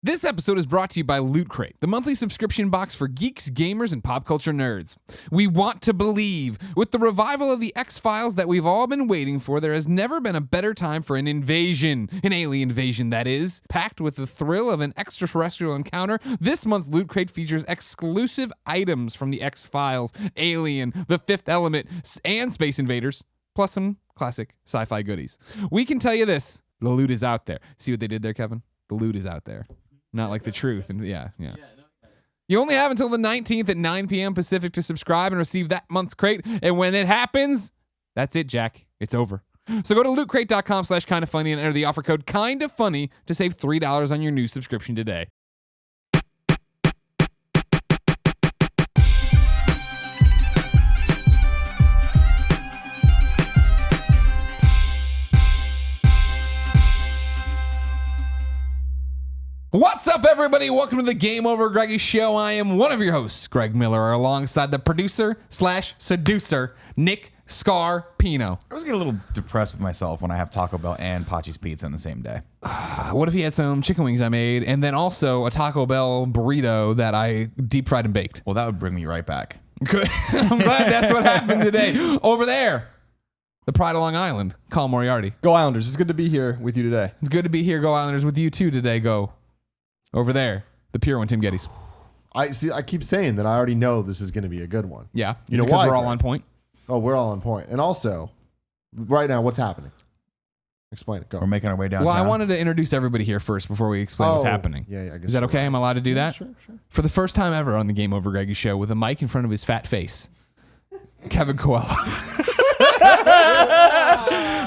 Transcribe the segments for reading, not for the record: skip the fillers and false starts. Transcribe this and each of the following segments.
This episode is brought to you by Loot Crate, the monthly subscription box for geeks, gamers, and pop culture nerds. We want to believe. With the revival of the X-Files that we've all been waiting for, there has never been a better time for an invasion. An alien invasion, that is. Packed with the thrill of an extraterrestrial encounter, this month's Loot Crate features exclusive items from the X-Files, Alien, The Fifth Element, and Space Invaders, plus some classic sci-fi goodies. We can tell you this, the loot is out there. See what they did there, Kevin? The loot is out there. Not like the truth. And yeah. You only have until the 19th at 9 p.m. Pacific to subscribe and receive that month's crate. And when it happens, that's it, Jack. It's over. So go to lootcrate.com/kindafunny and enter the offer code kindafunny to save $3 on your new subscription today. What's up, everybody? Welcome to the GameOverGreggy show. I am one of your hosts, Greg Miller, alongside the producer/seducer, Nick Scarpino. I was getting a little depressed with myself when I have Taco Bell and Pachi's Pizza in the same day. What if he had some chicken wings I made, and then also a Taco Bell burrito that I deep fried and baked? Well, that would bring me right back. Good. I'm glad that's what happened today. Over there, the pride of Long Island, Colin Moriarty. Go Islanders. It's good to be here with you today. It's good to be here, Go Islanders, with you too today, Go. Over there, the pure one, Tim Gettys. I keep saying that I already know this is going to be a good one. Yeah. You know because why, we're all Greg? on point. Oh, we're all on point. And also, right now, what's happening? Explain it. Go. We're making our way downtown. Well, I wanted to introduce everybody here first before we explain what's happening. Yeah, I guess. Is that okay? Right. Am I allowed to do that? Sure. For the first time ever on the GameOverGreggy show, with a mic in front of his fat face, Kevin Coelho.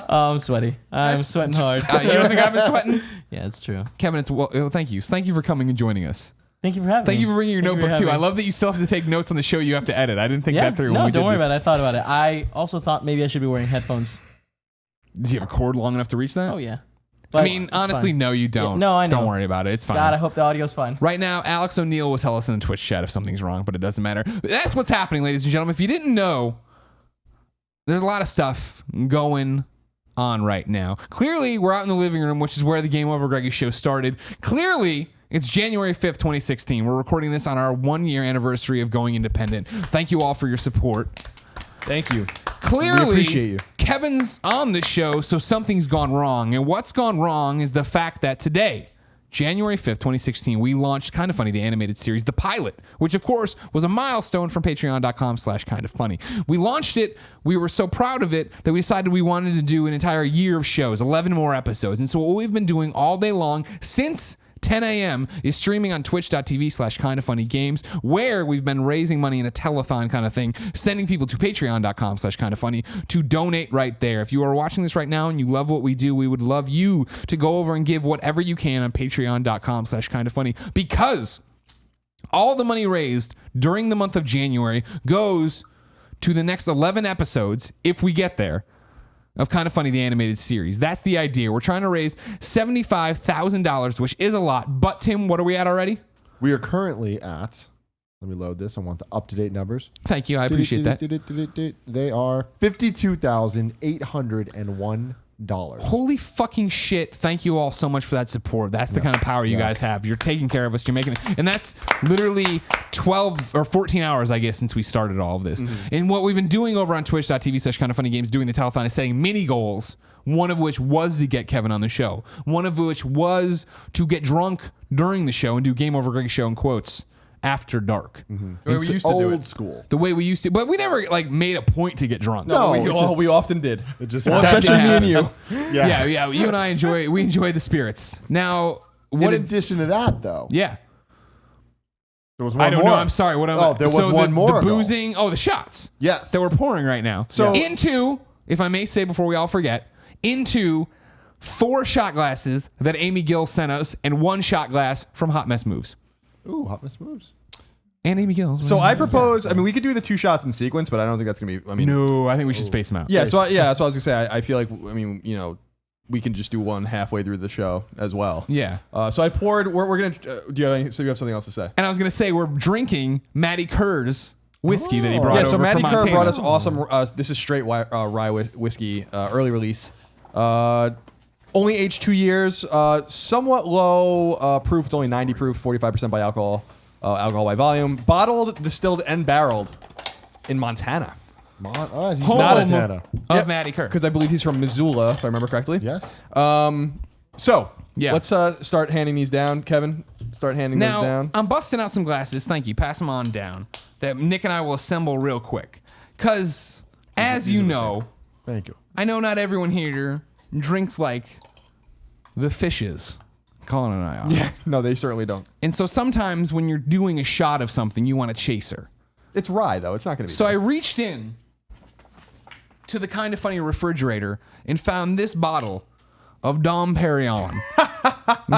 Oh, I'm sweaty. I'm sweating hard. You don't think I've been sweating? Yeah, it's true. Kevin, thank you. Thank you for coming and joining us. Thank you for having me. Thank you for bringing your Thank you notebook for too. I having me. love that you still have to take notes on the show you have to edit. I didn't think Yeah, that through no, when we don't did worry this. about it. I thought about it. I also thought maybe I should be wearing headphones. Do you have a cord long enough to reach that? Oh, yeah. I But mean, it's honestly, fine. no, you don't. Yeah, no, I know. Don't worry about it. It's fine. God, I hope the audio's fine. Right now, Alex O'Neill will tell us in the Twitch chat if something's wrong, but it doesn't matter. That's what's happening, ladies and gentlemen. If you didn't know, there's a lot of stuff going on right now. Clearly, we're out in the living room, which is where the GameOverGreggy show started. Clearly, it's January 5th, 2016. We're recording this on our 1-year anniversary of going independent. Thank you all for your support. Thank you. Clearly, We appreciate you. Kevin's on the show, so something's gone wrong. And what's gone wrong is the fact that today, January 5th, 2016, we launched Kinda Funny, the animated series, the pilot, which of course was a milestone from patreon.com/kindafunny. We launched it. We were so proud of it that we decided we wanted to do an entire year of shows, 11 more episodes. And so what we've been doing all day long since 10 a.m. is streaming on twitch.tv/kindafunnygames, where we've been raising money in a telethon kind of thing, sending people to patreon.com/kindafunny to donate right there. If you are watching this right now and you love what we do, we would love you to go over and give whatever you can on patreon.com/kindafunny, because all the money raised during the month of January goes to the next 11 episodes, if we get there, of Kinda Funny, the animated series. That's the idea. We're trying to raise $75,000, which is a lot. But, Tim, what are we at already? We are currently at. Let me load this. I want the up-to-date numbers. Thank you. I appreciate that. They are $52,801. Holy fucking shit. Thank you all so much for that support. That's the kind of power you guys have. You're taking care of us. You're making it. And that's literally 12 or 14 hours, I guess, since we started all of this. And what we've been doing over on twitch.tv/kindafunnygames, doing the telethon, is setting mini goals. One of which was to get Kevin on the show. One of which was to get drunk during the show and do Game Over Greggy show in quotes after dark. The way we used to do Old it. school. The way we used to, but we never like made a point to get drunk. No, We often did. It just Well, happened. especially me and you. Yeah. You and I enjoy the spirits. Now, In what? addition to that, though, Yeah. there was one I don't more. know. I'm sorry. What am Oh, there was one more The ago. boozing. Oh, the shots. Yes. That we're pouring right now. So- into, if I may say before we all forget, into 4 shot glasses that Amy Gill sent us and 1 shot glass from Hot Mess Moves. Ooh, Hot Mess Moves. And Amy Gill. So I propose, I mean, we could do the 2 shots in sequence, but I don't think that's going to be, I mean. No, I think we should space them out. Yeah, so that's what I was going to say. I feel like, I mean, you know, we can just do one halfway through the show as well. Yeah. So I poured, we're going to, do you have something else to say? And I was going to say, we're drinking Matty Kerr's whiskey that he brought Yeah, over so Matty from Kerr Montana. brought us awesome, this is straight rye whiskey, early release. Only aged 2 years. Somewhat low proof. It's only 90 proof, 45% by alcohol. Alcohol by volume. Bottled, distilled, and barreled in Montana. He's Home from Montana. of Matty Kirk. Because I believe he's from Missoula, if I remember correctly. Yes. So, Yeah. let's start handing these down. Kevin, start handing those Now, down. I'm busting out some glasses. Thank you. Pass them on down. That Nick and I will assemble real quick. Because, as you know, Thank you. I know not everyone here drinks like the fishes Colin and I are. Yeah, no, they certainly don't. And so sometimes when you're doing a shot of something, you want a chaser. It's rye, though. It's not going to be. So I reached in to the Kind of Funny refrigerator and found this bottle of Dom Perignon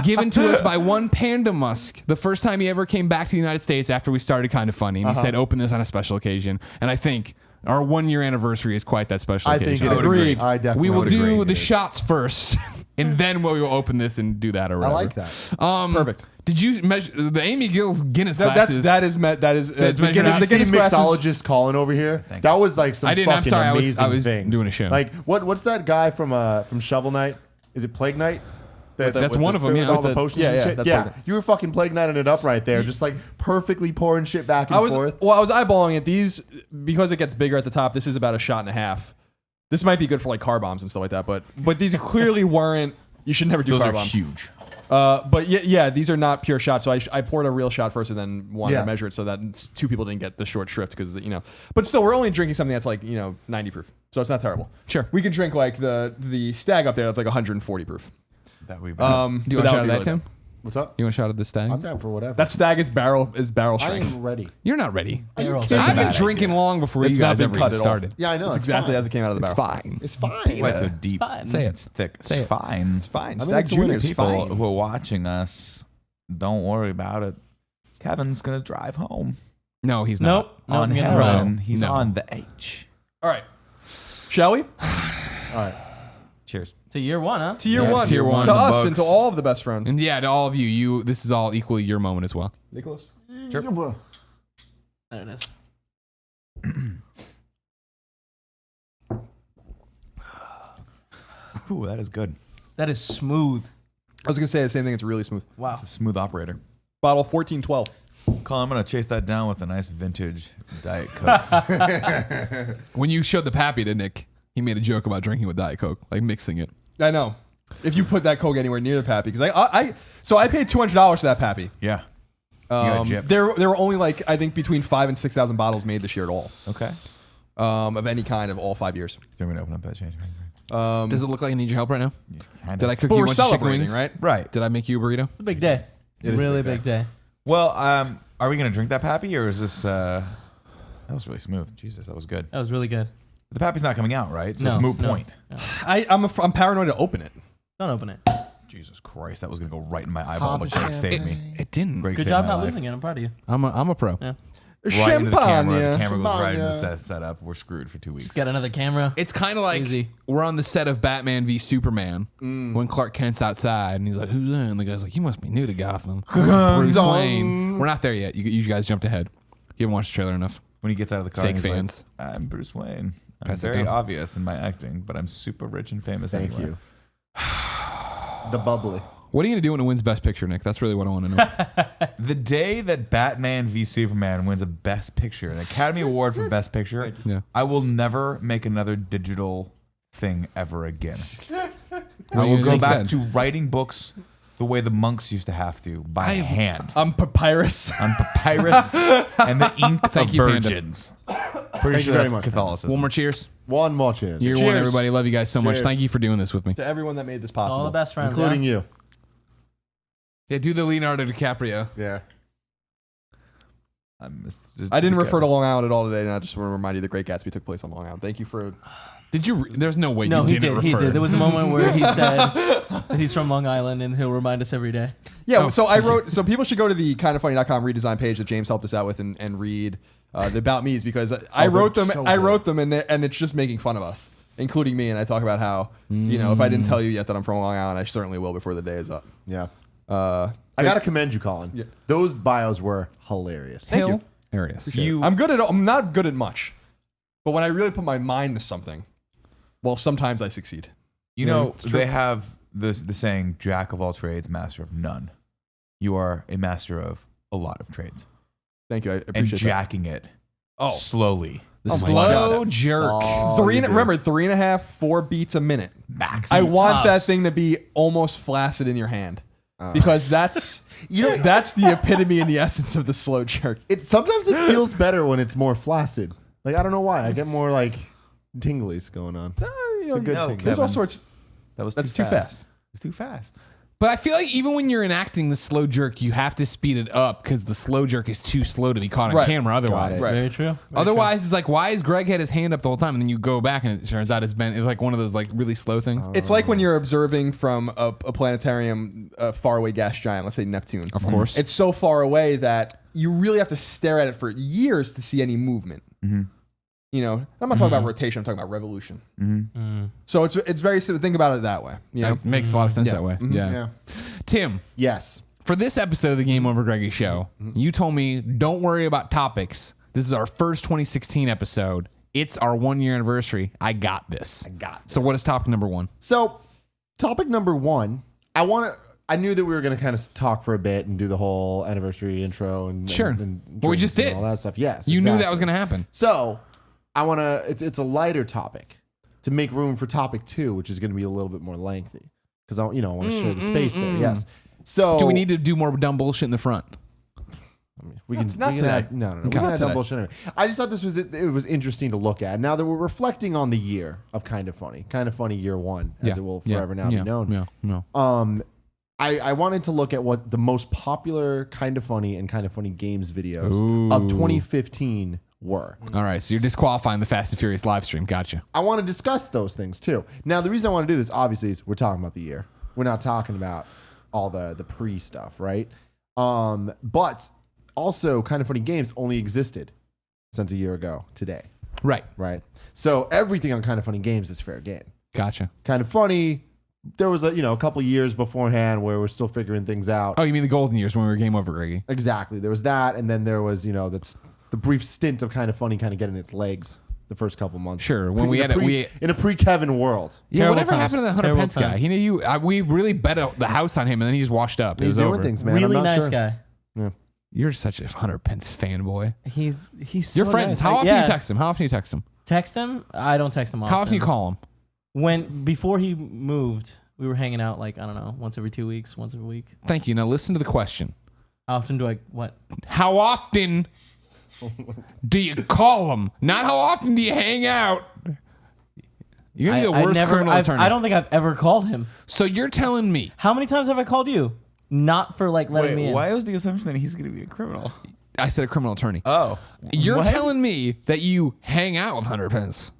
given to us by one Panda Musk the first time he ever came back to the United States after we started Kind of Funny. And he said, open this on a special occasion. And I think our 1 year anniversary is quite that special I occasion. think it agree. I definitely We will would do agree. the shots first, and then we will open this and do that or I whatever. like that. Perfect. Did you measure the Amy Gill's Guinness That glasses? is That's the measured out. Guinness, the Guinness See glasses. mixologist Colin over here. That was like some I didn't- I'm fucking sorry, I was- amazing I was things. doing a show. Like what's that guy from Shovel Knight? Is it Plague Knight? That's one of them, With yeah. all the With the- potions yeah, and yeah, shit. that's Yeah, Plague Knight. you were fucking Plague Knighting it up right there, just like perfectly pouring shit back and forth. I was eyeballing it. These, because it gets bigger at the top, this is about a shot and a half. This might be good for like car bombs and stuff like that, but these clearly weren't. You should never do Those car are bombs. huge. But yeah, these are not pure shots. So I poured a real shot first and then wanted Yeah. to measure it so that two people didn't get the short shrift because But still, we're only drinking something that's like 90 proof, so it's not terrible. Sure. We could drink like the stag up there that's like 140 proof. That we. Do you want a but shot would of be that, really Tim? good. What's up? You want a shot of the stag? I'm down for whatever. That stag is barrel I strength. am ready. You're not ready. Barrel. kidding? I've been bad drinking long before It's you not guys been ever cut even at all. started. Yeah, I know. It's It's exactly fine. as it came out of the It's barrel. fine. It's fine. Why it's so deep? fine. Say it. It's thick. Say It's it. fine. It's fine. I mean, Stag it's a winner. Junior is People fine. who are watching us, don't worry about it. Kevin's gonna drive home No, he's not. Nope. on I'm gonna heroin. roll. He's No. on the H. All right, shall we? All right. Cheers. To year one, huh? To year Yeah, one. to year one. To The us and to books. all of the best friends. And yeah, to all of you, this is all equally your moment as well. Nicholas? There it is. Ooh, that is good. That is smooth. I was going to say the same thing. It's really smooth. Wow. It's a smooth operator. Bottle 1412. Colin, I'm gonna chase that down with a nice vintage Diet Coke. When you showed the pappy to Nick, he made a joke about drinking with Diet Coke, like mixing it. I know. If you put that Coke anywhere near the Pappy, because I paid $200 for that Pappy. Yeah. got gypped. There were only like I think between 5,000 and 6,000 bottles made this year at all. Okay. Of any kind of all 5 years. Do you want me to open up that change? Does it look like I need your help right now? Did I cook But you we're a bunch of chicken celebrating, wings? right? Right. Did I make you a burrito? It's a big day. It is a Really big big day. Well, are we gonna drink that Pappy or is this? That was really smooth. Jesus, that was good. That was really good. The Pappy's not coming out, right? So No, it's a moot no. point. I'm paranoid to open it. Don't open it. Jesus Christ, that was gonna go right in my eyeball, but Greg saved me. It didn't. Greg Good saved job my not life. losing it. I'm proud of you. I'm a pro. Yeah. Right into the camera. The Champagne. camera goes right into the Champagne. setup. We're screwed for 2 weeks. Just got another camera. It's kind of like Easy. we're on the set of Batman v Superman when Clark Kent's outside and he's like, "Who's in?" And the guy's like, "You must be new to Gotham." This is Bruce Wayne. We're not there yet. You guys jumped ahead. You haven't watched the trailer enough. When he gets out of the car, Fake he's fans. like, "I'm Bruce Wayne. I'm Pass it very down. obvious in my acting, but I'm super rich and famous Thank anyway." you. The bubbly. What are you gonna do when it wins Best Picture, Nick? That's really what I want to know. The day that Batman v Superman wins a Best Picture, an Academy Award for Best Picture, Yeah. I will never make another digital thing ever again. I are you will gonna go do back instead? to writing books the way the monks used to have to, by hand. I'm papyrus. On papyrus and the ink Thank of you, Panda. virgins. Pretty Thank sure you very that's much, Catholicism. One more cheers. One more cheers. Year one, Cheers. everybody. Love you guys so much. Cheers. Thank you for doing this with me. To everyone that made this possible. All the best friends. Including yeah? you. Yeah, do the Leonardo DiCaprio. Yeah. I didn't refer to Long Island at all today, and I just want to remind you the Great Gatsby took place on Long Island. Thank you for. Did you? There's no way No, you he didn't did. He refer. did. There was a moment where he said that he's from Long Island and he'll remind us every day. Yeah, Oh, so I wrote. So people should go to the kindoffunny.com redesign page that James helped us out with and read the About Me's because I wrote them. so I good. wrote them, and it's just making fun of us, including me. And I talk about how if I didn't tell you yet that I'm from Long Island, I certainly will before the day is up. Yeah. I got to commend you, Colin. Yeah. Those bios were hilarious. Thank you. Hilarious. I'm not good at much, but when I really put my mind to something, well, sometimes I succeed. You know, they have the saying, jack of all trades, master of none. You are a master of a lot of trades. Thank you. I And appreciate that. jacking it slowly. The my slow God. jerk. Remember, 3.5, 4 beats a minute. Max. I want Tough. that thing to be almost flaccid in your hand. Because that's that's the epitome and the essence of the slow jerk. Sometimes it feels better when it's more flaccid. Like I don't know why. I get more like tinglies going on. You know, good No, thing. there's all Kevin. sorts. That was That's too fast. It's too fast. But I feel like even when you're enacting the slow jerk, you have to speed it up because the slow jerk is too slow to be caught on Right. camera otherwise. it. Right. Very true. Very Otherwise, it's like, why has Greg had his hand up the whole time? And then you go back and it turns out it's like one of those like really slow things. It's like when you're observing from a planetarium, a faraway gas giant, let's say Neptune. Of course. It's so far away that you really have to stare at it for years to see any movement. You know, I'm not talking about rotation. I'm talking about revolution. So it's very simple. Think about it that way. You know? It makes a lot of sense that way. Yeah. Yeah. Tim, Yes. for this episode of the Game Over Greggy show, you told me don't worry about topics. This is our first 2016 episode. It's our 1 year anniversary. I got this. So what is topic number 1? So, topic number 1, I knew that we were going to kind of talk for a bit and do the whole anniversary intro and Sure. and Well, we drinks just and did. all that stuff. Yes, You knew that exactly. was going to happen. So, I want to. It's a lighter topic to make room for topic 2, which is going to be a little bit more lengthy because I want to share the space there. Yes. So, Do we need to do more dumb bullshit in the front? We can Not we can today. add, no. We Not can add today. dumb bullshit anyway. I just thought it was interesting to look at. Now that we're reflecting on the year of Kind of Funny year 1, as it will forever now be known. I wanted to look at what the most popular Kind of Funny and Kind of Funny games videos of 2015 were. All right, so you're disqualifying the Fast and Furious live stream. Gotcha. I want to discuss those things too. Now, the reason I want to do this, obviously, is we're talking about the year. We're not talking about all the pre stuff, right? But also, Kind of Funny games only existed since a year ago today, Right. right? So everything on Kind of Funny games is fair game. Gotcha. Kind of Funny. There was a couple years beforehand where we're still figuring things out. Oh, you mean the golden years when we were Game Over Greggy? Exactly. There was that, and then there was that's the brief stint of Kind of Funny kind of getting its legs the first couple months. Sure, when we In had a it, in a pre-Kevin world. Yeah, Terrible whatever times. happened to the 100 Terrible pence guy? time. We really bet the house on him, and then he just washed up. It He's was doing over. things, man. I'm really not nice sure. guy. You're such a 100 pence fanboy. He's You're so friends. nice. How Like, often yeah. you text him? How often you text him? Text him? I don't text him often. How often you call him? Before he moved, we were hanging out like, I don't know, once every 2 weeks, once every week. Thank you. Now listen to the question. How often do I what? How often do you call him? Not how often do you hang out. You're gonna be the worst criminal attorney. I don't think I've ever called him. So you're telling me How many times have I called you? Not for like letting me in. Why was the assumption that he's going to be a criminal? I said a criminal attorney. Oh. You're What? telling me that you hang out with 100 pence.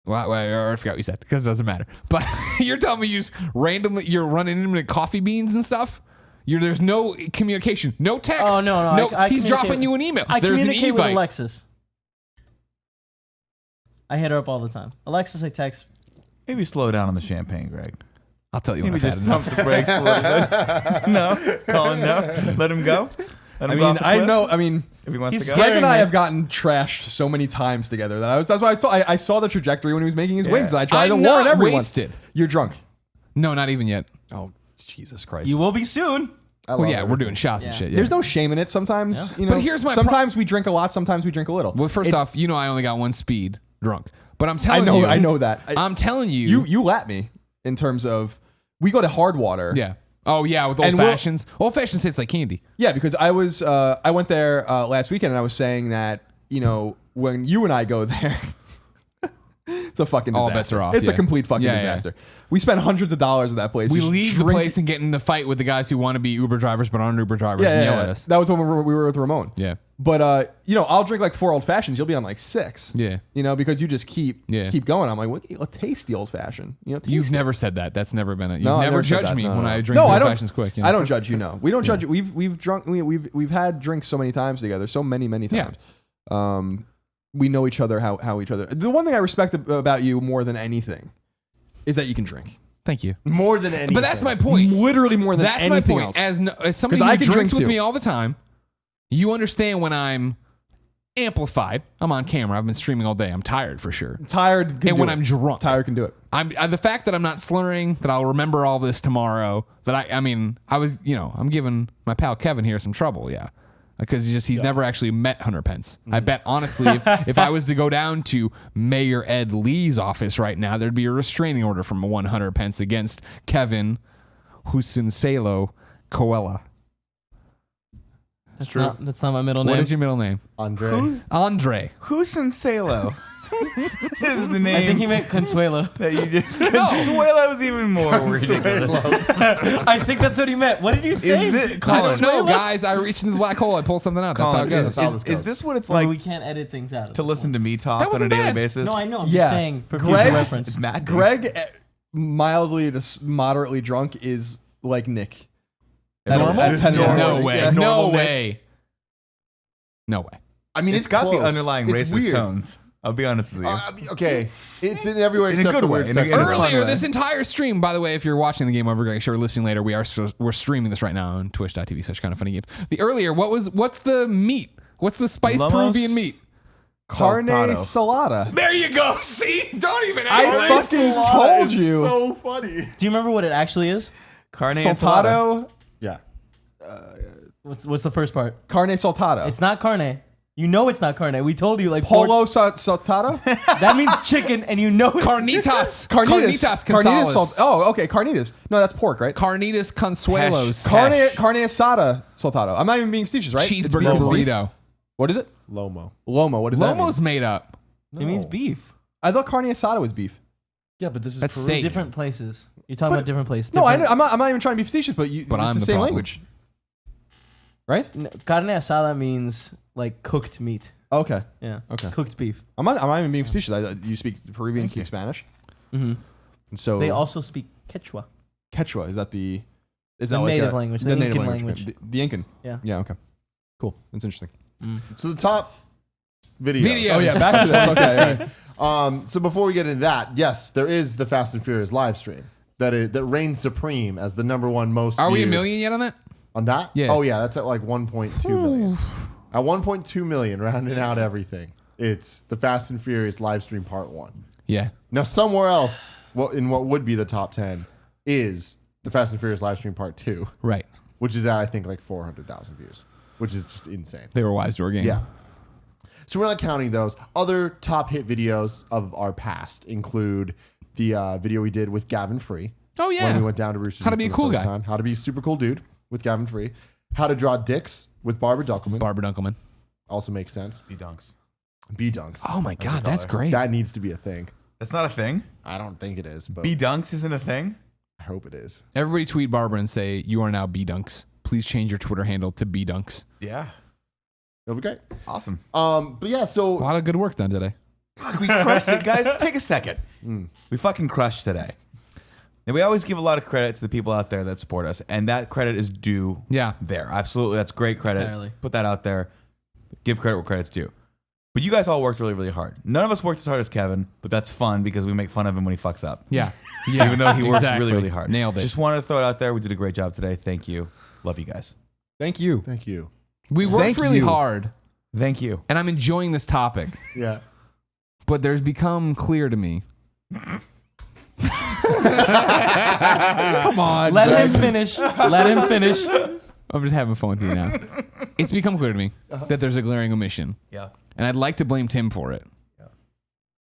Well, I forgot what you said because it doesn't matter. But you're telling me you just randomly you're running into coffee beans and stuff. There's no communication, no text. Oh, no. I he's communicate dropping with- you an email. I There's an communicate with Evite. Alexis. I hit her up all the time. Alexis, I text. Maybe slow down on the champagne, Greg. I'll tell you when Maybe I've had just enough. pump the brakes a little bit. No, Colin, no. Let him go. Let I him go mean, off the I cliff know. I mean, if he wants He's to go. Greg scaring and I me. have gotten trashed so many times together that's why I saw the trajectory when he was making his Yeah. wings. And I tried to I'm warn not everyone. wasted. You're drunk. No, not even yet. Oh, Jesus Christ. You will be soon. I Well, love yeah, we're everything. doing shots and Yeah. shit. Yeah. There's no shame in it. Sometimes, Yeah. But here's my sometimes we drink a lot. Sometimes we drink a little. Well, first It's- off, I only got one speed drunk. But I'm I telling know, you. I know that. I'm telling you. You lap me in terms of we go to hard water. Yeah. Oh, yeah, with old And we'll- fashions. Old fashions tastes like candy. Yeah, because I went there last weekend and I was saying that when you and I go there, it's a fucking disaster. All bets are off, It's a yeah. complete fucking Yeah, yeah. disaster. We spent hundreds of dollars at that place. We just leave the drink- place and get in the fight with the guys who want to be Uber drivers but aren't Uber drivers Yeah, and yeah, yell yeah. at us. That was when we were with Ramon. Yeah. But I'll drink like 4 old fashions. You'll be on like 6. Yeah. Because you just keep Yeah. going. I'm like, let's taste the old fashioned. Taste You've it. never said that. That's never been it. You've No, I never said judged that. me No, when no. I drink No, old I don't. fashions quick. I don't judge you. No, we don't judge you. We've drunk. We've had drinks so many times together. So many Yeah. times. We know each other. How each other. The one thing I respect about you more than anything is that you can drink. Thank you. More than anything. But that's my point. Literally more than That's my anything point. else. As somebody 'Cause who I can drinks drink with too. me all the time, you understand when I'm amplified. I'm on camera. I've been streaming all day. I'm tired for sure. Tired can And do when it. I'm drunk. Tired can do it. The fact that I'm not slurring, that I'll remember all this tomorrow, that I'm giving my pal Kevin here some trouble, yeah. Because he's never actually met Hunter Pence. I bet, honestly, if I was to go down to Mayor Ed Lee's office right now, there'd be a restraining order from one Hunter Pence against Kevin Husinsalo Coella. That's not my middle name. What is your middle name? Andre. Husinsalo is the name. I think he meant Consuelo. that you just Consuelo's even more ridiculous. I think that's what he meant. What did you say? I don't know, guys. I reached into the black hole. I pulled something out. That's how it goes. Is this what it's Like, like we can't edit things out. to listen to me talk That on a wasn't daily bad. basis? No, I know. I'm Yeah. just saying for Greg- future reference. It's Matt. Greg, mildly to moderately drunk, is like Nick. Normal? At 10 in the No morning. way. Yeah. No Normal way. No way. I mean, It's got close. the underlying It's racist weird. tones. I'll be honest with you. Okay, it's in every way In a except good the way, word in a sex. good way. Earlier, way. this entire stream, by the way, if you're watching the Game Over Greggy show or listening later, we're streaming this right now on twitch.tv/kindoffunnygames. What's the meat? What's the spiced Lomos Peruvian meat? Carne Saltado. salada. There you go. See? Don't even I ask. fucking told is you. So funny. Do you remember what it actually is? Carne ensalada. Saltado. Yeah. What's the first part? Carne saltado. It's not carne. You know it's not carne. We told you like Polo saltado. That means chicken, and you know Carnitas. Carnitas. Gonzalez. Okay, carnitas. No, that's pork, right? Carnitas Consuelos. Carne asada saltado. I'm not even being facetious, right? It's Cheeseburger beef. burrito. What is it? Lomo. Lomo. What is that? Lomo's made up. It means beef. I thought carne asada was beef. Yeah, but this is That's Peru. steak. Different places. You're talking about different places. No, Different- I'm not even trying to be facetious, but it's I'm the the same problem. language, right? Carne asada means like cooked meat. Okay. Yeah. Okay. Cooked beef. I'm not even being facetious. You speak Peruvian, speak Spanish, Mm-hmm. and so They also speak Quechua. Quechua. Is that The like native language, the native Incan language. The Incan. Yeah. Yeah. Okay. Cool. That's interesting. So the top videos. Videos. Oh yeah. Back to this. Okay. Yeah. So before we get into that, yes, there is the Fast and Furious live stream that reigns supreme as the number one most. Are we a viewed. million yet on that? On that? Yeah. Oh yeah, that's at like 1.2 million. At 1.2 million, rounding out everything, it's the Fast and Furious live stream part 1. Yeah. Now somewhere else, in what would be the top 10, is the Fast and Furious live stream part 2, Right. which is at I think like 400,000 views, which is just insane. They were wise to our game. Yeah. So we're not counting those. Other top hit videos of our past include the video we did with Gavin Free. Oh, yeah. When we went down to Rooster How to Teeth be a for the cool first guy. time. How to be a super cool dude with Gavin Free. How to draw dicks with Barbara Dunkelman. Barbara Dunkelman. Also makes sense. B-dunks. B-dunks. Oh, my God. That's great. That needs to be a thing. That's not a thing. I don't think it is, but B-dunks isn't a thing. I hope it is. Everybody tweet Barbara and say, you are now B-Dunks. Please change your Twitter handle to B-Dunks. Yeah. It'll be great. Awesome. But yeah, A so lot of good work done today. Fuck, we crushed it, guys. Take a second. We fucking crushed today. And we always give a lot of credit to the people out there that support us, and that credit is due. Yeah. There, absolutely, that's great credit. Entirely. Put that out there. Give credit where credit's due. But you guys all worked really, really hard. None of us worked as hard as Kevin, but that's fun because we make fun of him when he fucks up. Yeah. Yeah. Even though he works Exactly. really, really hard. Nailed it. Just wanted to throw it out there. We did a great job today. Thank you. Love you guys. Thank you. thank you. We worked Thank really you. hard, Thank you. and I'm enjoying this topic, Yeah. but there's become clear to me. Come on. Let Greg. him finish. Let him finish. I'm just having fun with you now. It's become clear to me that there's a glaring omission, Yeah. and I'd like to blame Tim for it.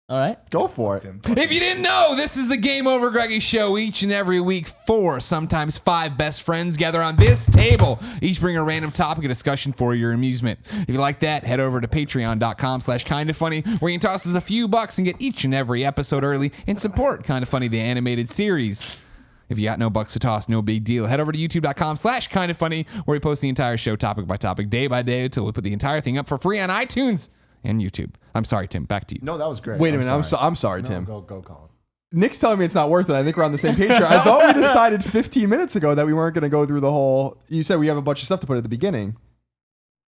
All right. Go for it. If you didn't know, this is the Game Over Greggy show. Each and every week, 4, sometimes 5 best friends gather on this table. Each bring a random topic of discussion for your amusement. If you like that, head over to patreon.com/kindafunny, where you can toss us a few bucks and get each and every episode early and support Kinda Funny, the animated series. If you got no bucks to toss, no big deal. Head over to youtube.com/kindafunny, where we post the entire show topic by topic, day by day, until we put the entire thing up for free on iTunes and YouTube. I'm sorry, Tim. Back to you. No, that was great. Wait a minute. I'm sorry, No, Tim. Go, Colin. Nick's telling me it's not worth it. I think we're on the same page here. I thought we decided 15 minutes ago that we weren't going to go through the whole. You said we have a bunch of stuff to put at the beginning.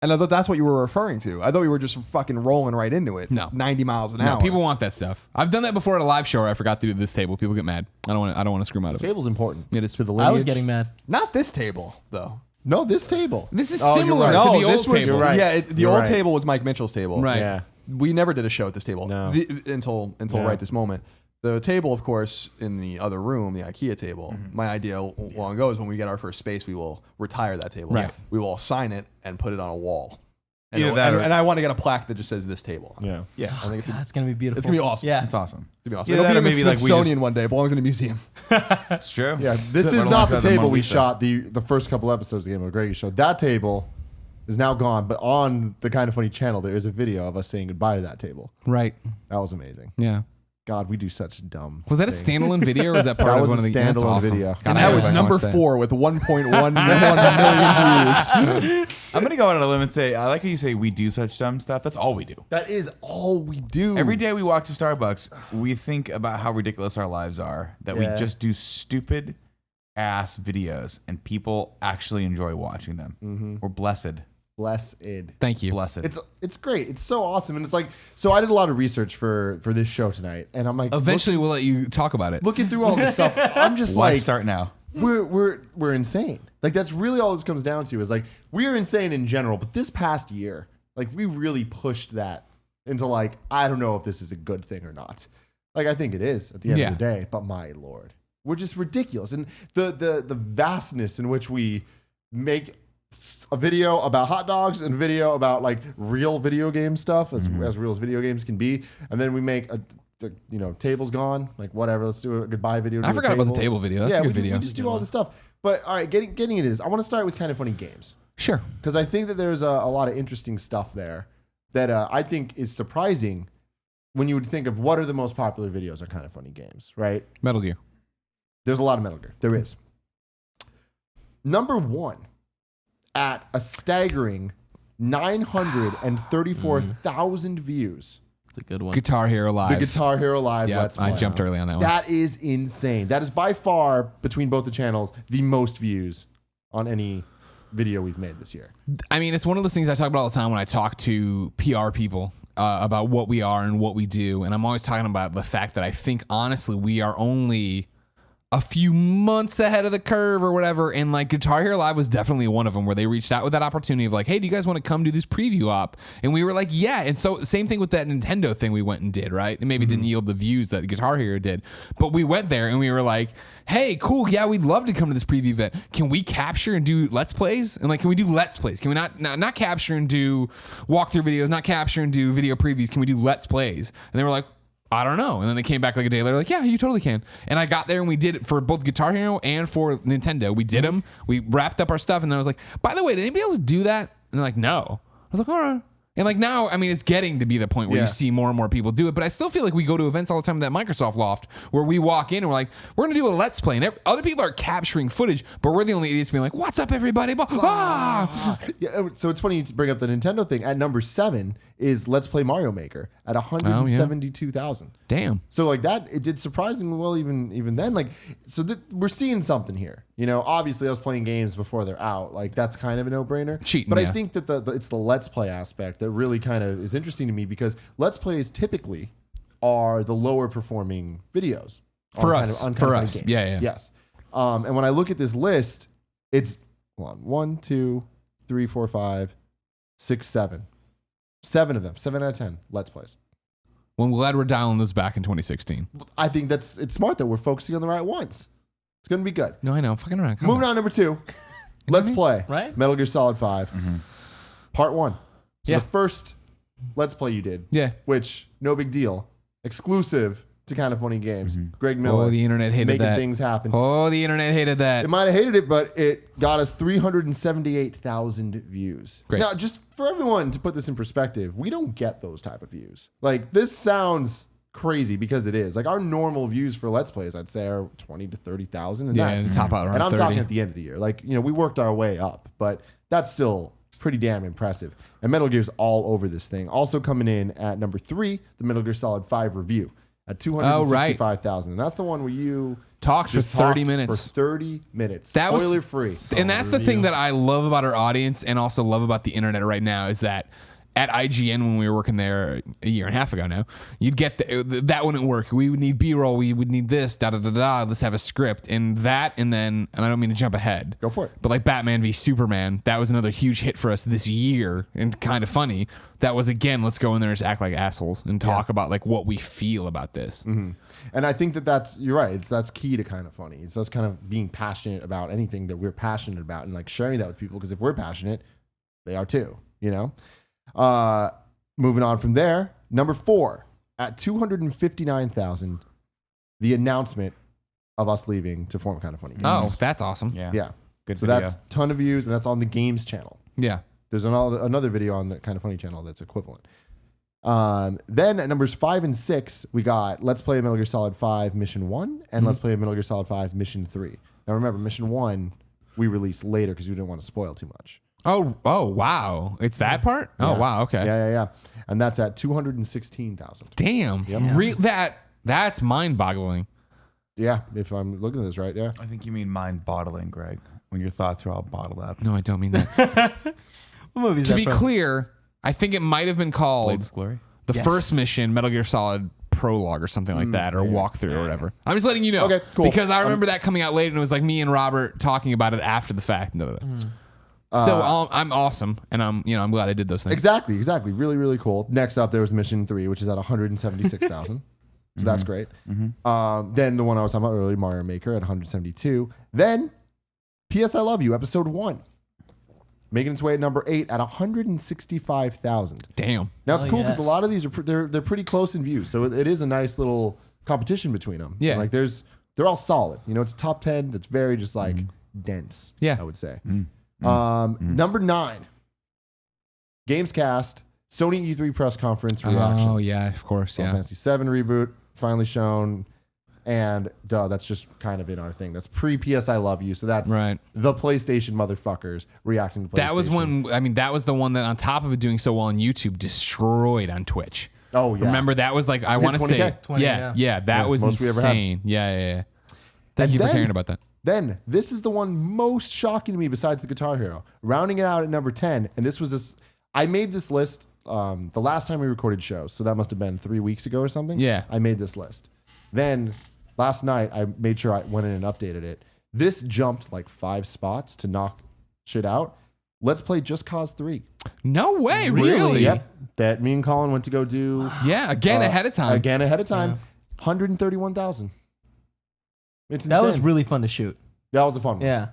And I thought that's what you were referring to. I thought we were just fucking rolling right into it. No. 90 miles an No, hour. people want that stuff. I've done that before at a live show where I forgot to do this table. People get mad. I don't want to screw them out The of it. table's important. It is. To the lineage. I was getting mad. Not this table, though. No, this table. This is Oh, you're similar right. to No, the this old was table. You're right. yeah. The You're old right. table was Mike Mitchell's table. Right. Yeah. We never did a show at this table No. until Yeah. right this moment. The table, of course, in the other room, the IKEA table. My idea long ago is when we get our first space, we will retire that table. Right. We will assign it and put it on a wall. And, Either that or- and I want to get a plaque that just says this table. Yeah. Yeah. I think That's gonna be beautiful. it's gonna be awesome. Yeah. It's awesome. To be honest, Either it'll that be or in the maybe like we Smithsonian just- one day. It belongs in a museum. It's true. Yeah, this Right is not the alongside table Mona we Lisa. shot the first couple episodes of the GameOverGreggy show. That table is now gone, but on the Kind of Funny channel, there is a video of us saying goodbye to that table. Right. That was amazing. Yeah. God, we do such dumb. Was that a things. standalone video or was that part That of was one a of the that's standalone awesome. video. God, And I that hope was I number watched that. 4 with 1.1 million views. I'm gonna go out on a limb and say I like how you say we do such dumb stuff. That's all we do. That is all we do. Every day we walk to Starbucks, we think about how ridiculous our lives are. That Yeah. we just do stupid ass videos, and people actually enjoy watching them. We're blessed. Blessed. Thank you. Blessed. It's great. It's so awesome, and it's like so. I did a lot of research for this show tonight, and I'm like, Eventually, we'll let you talk about it. looking through all this stuff, I'm just Why like, start now? we're insane. Like that's really all this comes down to is like we're insane in general, but this past year, like we really pushed that into like I don't know if this is a good thing or not. Like I think it is at the end of the day, but my lord, we're just ridiculous, and the vastness in which we make a video about hot dogs and a video about like real video game stuff as real as video games can be, and then we make a table's gone, like whatever, let's do a goodbye video. I forgot about the table video. That's a good video. We just do all this stuff. But all right, getting into this, I want to start with Kind of Funny games Sure. because I think that there's a lot of interesting stuff there that I think is surprising when you would think of what are the most popular videos are Kind of Funny games, right? Metal Gear. There's a lot of Metal Gear. There is. Number 1 at a staggering 934,000 views. It's a good one. Guitar Hero Live. The Guitar Hero Live Yeah, Let's Play. I jumped early on that one. That is insane. That is by far, between both the channels, the most views on any video we've made this year. I mean, it's one of those things I talk about all the time when I talk to PR people about what we are and what we do. And I'm always talking about the fact that I think, honestly, we are only a few months ahead of the curve or whatever. And like Guitar Hero Live was definitely one of them where they reached out with that opportunity of like, hey, do you guys want to come do this preview op? And we were like, yeah. And so same thing with that Nintendo thing we went and did, right? And maybe it didn't yield the views that Guitar Hero did. But we went there and we were like, hey, cool. Yeah, we'd love to come to this preview event. Can we capture and do Let's Plays? And like, can we do Let's Plays? Can we not capture and do walkthrough videos, not capture and do video previews? Can we do Let's Plays? And they were like, I don't know. And then they came back like a day later, like, yeah, you totally can. And I got there and we did it for both Guitar Hero and for Nintendo. We did them. We wrapped up our stuff. And then I was like, by the way, did anybody else do that? And they're like, no. I was like, all right. And like now, I mean, it's getting to be the point where you see more and more people do it. But I still feel like we go to events all the time at that Microsoft Loft where we walk in and we're like, we're going to do a Let's Play. And other people are capturing footage, but we're the only idiots being like, what's up, everybody? Yeah, so it's funny to bring up the Nintendo thing. At number 7 is Let's Play Mario Maker at 172,000. Damn. So like that, it did surprisingly well even then. Like, so we're seeing something here. You know, obviously us playing games before they're out, like that's kind of a no-brainer. Cheating, but yeah. I think that it's the Let's Play aspect that really kind of is interesting to me because Let's Plays typically are the lower performing videos For on us. Kind of For Funny us. games. Yeah. Yes. And when I look at this list, it's 1, 2, 3, 4, 5, 6, 7. 7 of them, 7 out of 10 Let's Plays. Well, I'm glad we're dialing this back in 2016. I think it's smart that we're focusing on the right ones. It's going to be good. No, I know. I'm fucking around. Moving on, number 2. Let's Play. Right? Metal Gear Solid 5. Part 1. So Yeah. the first Let's Play you did, Yeah. which, no big deal, exclusive to Kind of Funny Games. Greg Miller. Oh, the internet hated making that. things happen. Oh, the internet hated that. It might have hated it, but it got us 378,000 views. Great. Now, just for everyone to put this in perspective, we don't get those type of views. Like, this sounds crazy because it is. Like, our normal views for Let's Plays, I'd say, are 20 to 30,000. Yeah, it's top out around And I'm 30. talking at the end of the year. Like, you know, we worked our way up, but that's still pretty damn impressive. And Metal Gear's all over this thing. Also coming in at number 3, the Metal Gear Solid 5 review at 265,000. And that's the one where you Talked for just 30 talked minutes. For 30 minutes. That was- Spoiler free. And that's the thing that I love about our audience and also love about the internet right now is that at IGN when we were working there a year and a half ago now, you'd get that wouldn't work. We would need B-roll. We would need this, da-da-da-da. Let's have a script. And then, and I don't mean to jump ahead. Go for it. But like Batman v Superman, that was another huge hit for us this year and kind of funny. That was, again, let's go in there and just act like assholes and talk about like what we feel about this. Mm-hmm. And I think you're right. That's key to kind of funny. It's us kind of being passionate about anything that we're passionate about and like sharing that with people, because if we're passionate, they are too, you know? Moving on from there, number 4 at 259,000, the announcement of us leaving to form Kind of Funny Games. Oh, that's awesome. Yeah. Good So video. that's a ton of views, and that's on the games channel. Yeah. There's another video on the Kind of Funny channel that's equivalent. Then at numbers 5 and 6, we got Let's Play Metal Gear Solid 5 Mission 1 and Let's Play Metal Gear Solid 5 Mission 3. Now remember, Mission 1 we released later because we didn't want to spoil too much. Oh, wow. It's that part? Yeah. Oh, wow. Okay. Yeah. And that's at 216,000. Damn. That's mind-boggling. Yeah, if I'm looking at this right, yeah. I think you mean mind-bottling, Greg, when your thoughts are all bottled up. No, I don't mean that. What movie is To that be from? clear, I think it might have been called Blades of Glory? the first mission, Metal Gear Solid Prologue or something like that, or walkthrough or whatever. I'm just letting you know. Okay, cool. Because I remember that coming out late, and it was like me and Robert talking about it after the fact. So I'm awesome, and I'm glad I did those things. Exactly. Really, really cool. Next up, there was Mission 3, which is at 176,000. So that's great. Then the one I was talking about earlier, Mario Maker at 172. Then P.S. I Love You, episode 1. Making its way at number 8 at 165,000. Damn. Now it's Oh, cool because yes. a lot of these are they're pretty close in views, so it is a nice little competition between them. Yeah. And they're all solid. It's top 10 that's very just like dense. Yeah. I would say. Number 9, Gamescast Sony E3 press conference reactions. Oh, yeah, of course. Final Yeah. Fantasy VII reboot finally shown. And that's just kind of in our thing. That's pre PS I Love You. So that's Right. the PlayStation motherfuckers reacting to PlayStation. That was the one that on top of it doing so well on YouTube destroyed on Twitch. Oh, yeah. Remember, that was like, I want to 20K. say, 20, yeah, that was most we ever had. insane. Yeah. Thank And you for then- caring about that. Then this is the one most shocking to me besides the Guitar Hero. Rounding it out at number 10. And this was this. I made this list the last time we recorded shows. So that must have been 3 weeks ago or something. Yeah. I made this list. Then last night, I made sure I went in and updated it. This jumped like 5 spots to knock shit out. Let's Play Just Cause 3. No way, really? Yep. That me and Colin went to go do. Yeah, again ahead of time. Again ahead of time. 131,000. It's insane. That was really fun to shoot. That was a fun one. Yeah.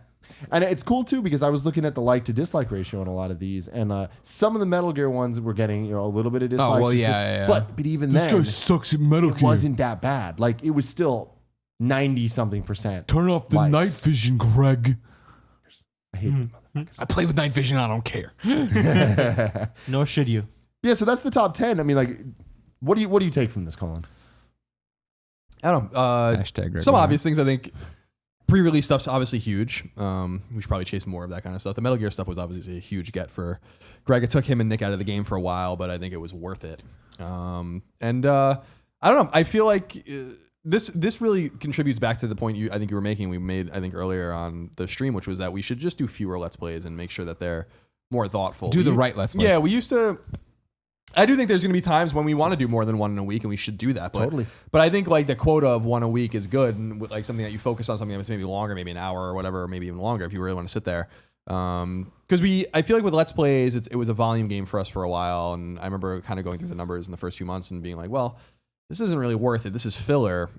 And it's cool too because I was looking at the like to dislike ratio on a lot of these, and some of the Metal Gear ones were getting a little bit of dislikes. Oh, well, yeah. But even then, sucks at Metal it wasn't that bad. Like it was still 90-something%. Turn off the likes. night vision, Greg. I hate them. I play with night vision. I don't care. Nor should you. Yeah, so that's the top 10. I mean, like, what do you take from this, Colin? I don't know. Hashtag Greg. Some obvious things, I think. Pre-release stuff's obviously huge. We should probably chase more of that kind of stuff. The Metal Gear stuff was obviously a huge get for Greg. It took him and Nick out of the game for a while, but I think it was worth it. I don't know. I feel like this really contributes back to the point I think you were making. We made, I think, earlier on the stream, which was that we should just do fewer Let's Plays and make sure that they're more thoughtful. Do the right Let's Plays. Yeah, we used to. I do think there's going to be times when we want to do more than one in a week, and we should do that. But, Totally. But I think like the quota of one a week is good, and like something that you focus on something that's maybe longer, maybe an hour or whatever, or maybe even longer if you really want to sit there. Because I feel like with Let's Plays, it was a volume game for us for a while, and I remember kind of going through the numbers in the first few months and being like, well, this isn't really worth it. This is filler,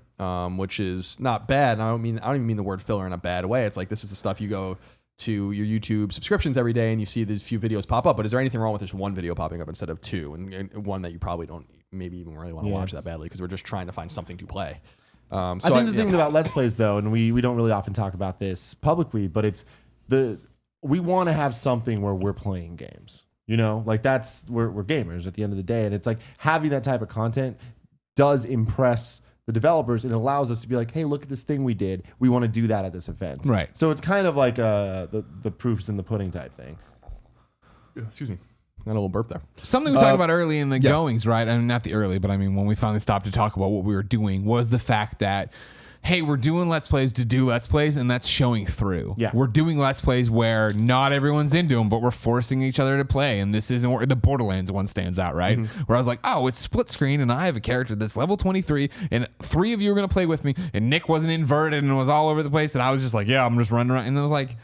which is not bad. And I don't even mean the word filler in a bad way. It's like this is the stuff you go to your YouTube subscriptions every day and you see these few videos pop up, but is there anything wrong with just one video popping up instead of 2 and one that you probably don't maybe even really want to watch that badly because we're just trying to find something to play. I think the thing about Let's Plays though, and we don't really often talk about this publicly, but it's we want to have something where we're playing games, like we're gamers at the end of the day. And it's like having that type of content does impress the developers, and it allows us to be like, hey, look at this thing we did. We want to do that at this event. Right. So it's kind of like the proofs in the pudding type thing. Excuse me. Got a little burp there. Something we talked about early in the goings, right? I mean, not the early, but I mean, when we finally stopped to talk about what we were doing was the fact that, hey, we're doing Let's Plays to do Let's Plays, and that's showing through. Yeah. We're doing Let's Plays where not everyone's into them, but we're forcing each other to play, and this isn't where the Borderlands one stands out, right? Where I was like, oh, it's split screen, and I have a character that's level 23, and 3 of you are going to play with me, and Nick wasn't inverted and was all over the place, and I was just like, yeah, I'm just running around, and it was like,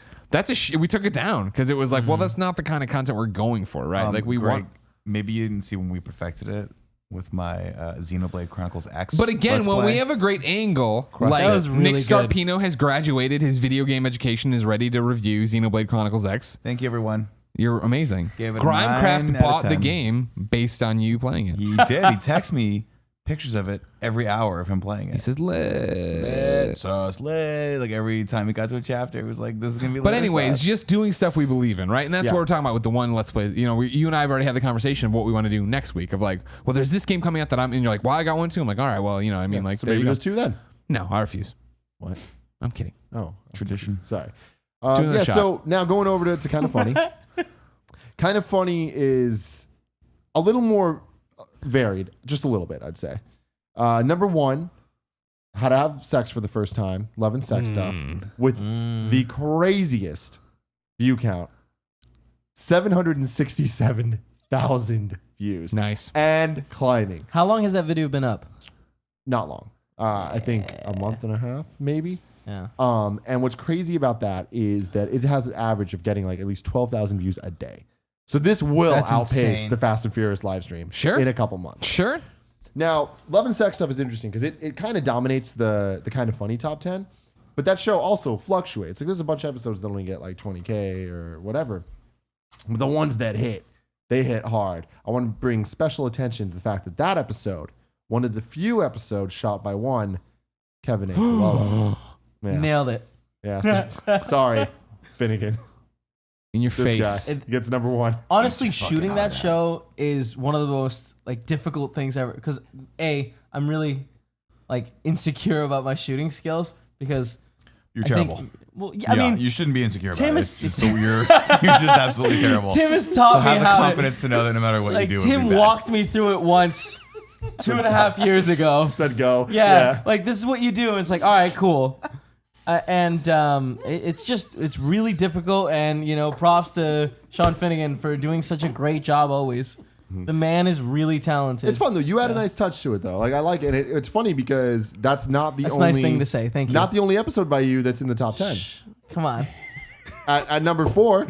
we took it down, because it was like, well, that's not the kind of content we're going for, right? Like, we Greg, want... Maybe you didn't see when we perfected it with my Xenoblade Chronicles X. But again, Let's when Play. we have a great angle, Crush like it. That was really Nick good. Scarpino has graduated his video game education, is ready to review Xenoblade Chronicles X. Thank you, everyone. You're amazing. Gave it a Grimecraft 9 out of bought the 10. game based on you playing it. He did. He texts me pictures of it every hour of him playing He it. says, It's us lit. Like every time he got to a chapter, it was like, this is going to be lit. But anyways, just doing stuff we believe in, right? And that's Yeah. what we're talking about with the one Let's Play. You know, you and I have already had the conversation of what we want to do next week. Of like, well, there's this game coming out that and you're like, well, I got one too. I'm like, all right, well, you know, I mean, like, So there maybe you go. those two then. No, I refuse. What? I'm kidding. Oh, tradition. sorry. another Yeah. shot. So now going over to Kind of Funny. Kind of Funny is a little more varied, just a little bit, I'd say. Number 1, how to have sex for the first time, love and sex stuff, with the craziest view count, 767,000 views. Nice. And climbing. How long has that video been up? Not long. I think a month and a half, maybe. Yeah. And what's crazy about that is that it has an average of getting like at least 12,000 views a day. So this will That's outpace insane. the Fast and Furious live stream Sure. in a couple months. Sure. Now, love and sex stuff is interesting because it kind of dominates the Kind of Funny top 10, but that show also fluctuates. Like there's a bunch of episodes that only get like 20K or whatever. But the ones that hit, they hit hard. I want to bring special attention to the fact that that episode, one of the few episodes shot by one Kevin A. Colello. Yeah. Nailed it. Yeah. Sorry, Finnegan. In your This face. guy gets number 1. Honestly, shooting that show is one of the most like difficult things ever. Because I'm really like insecure about my shooting skills because You're I terrible. think- well, yeah, I mean, you shouldn't be insecure about Tim it. is- It's just so you're just absolutely terrible. Tim has taught so me have the how confidence to know that no matter what like you do, it'll Tim be bad. walked me through it once 2.5 years ago. Said go. Yeah, like this is what you do. And it's like, all right, cool. It's really difficult. And, you know, props to Sean Finnegan for doing such a great job always. The man is really talented. It's fun though. You add a nice touch to it though. Like I like it. It's funny because that's not the That's a only nice thing to say. Thank you. Not the only episode by you that's in the top 10. Come on. At number 4,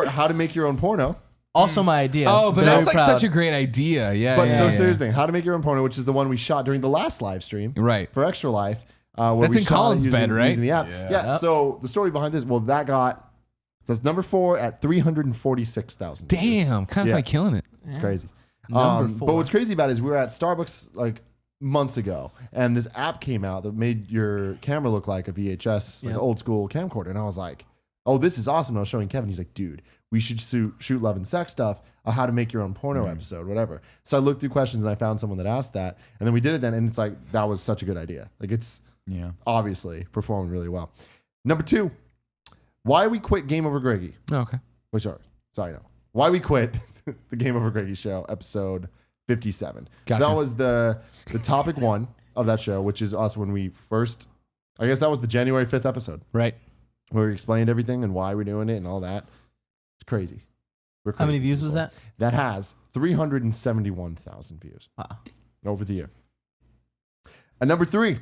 how to make your own porno. Also my idea. Oh, but Very that's like proud. such a great idea. Yeah. But yeah, so yeah. here's the thing: how to make your own porno, which is the one we shot during the last live stream, Right. for Extra Life. Where That's we in shot it Colin's bed, right? Using the app. Yeah. Yeah. So the story behind this, well, that's number 4 at 346,000. Damn. Kind of Yeah. like killing it. It's crazy. Number But 4. what's crazy about it is we were at Starbucks like months ago, and this app came out that made your camera look like a VHS, like Yeah. an old school camcorder. And I was like, "Oh, this is awesome!" And I was showing Kevin. He's like, "Dude, we should shoot love and sex stuff. How to make your own porno episode, whatever." So I looked through questions and I found someone that asked that, and then we did it. Then, and it's like that was such a good idea. Like it's Yeah. obviously performing really well. Number 2, why we quit GameOverGreggy. Oh, okay. Wait, sorry, no. Why we quit the GameOverGreggy show, episode 57. Gotcha. So that was the topic 1 of that show, which is us when we first, I guess that was the January 5th episode Right. where we explained everything and why we're doing it and all that. It's crazy. We're How many crazy views was people. that? That has 371,000 views Wow. over the year. And number 3,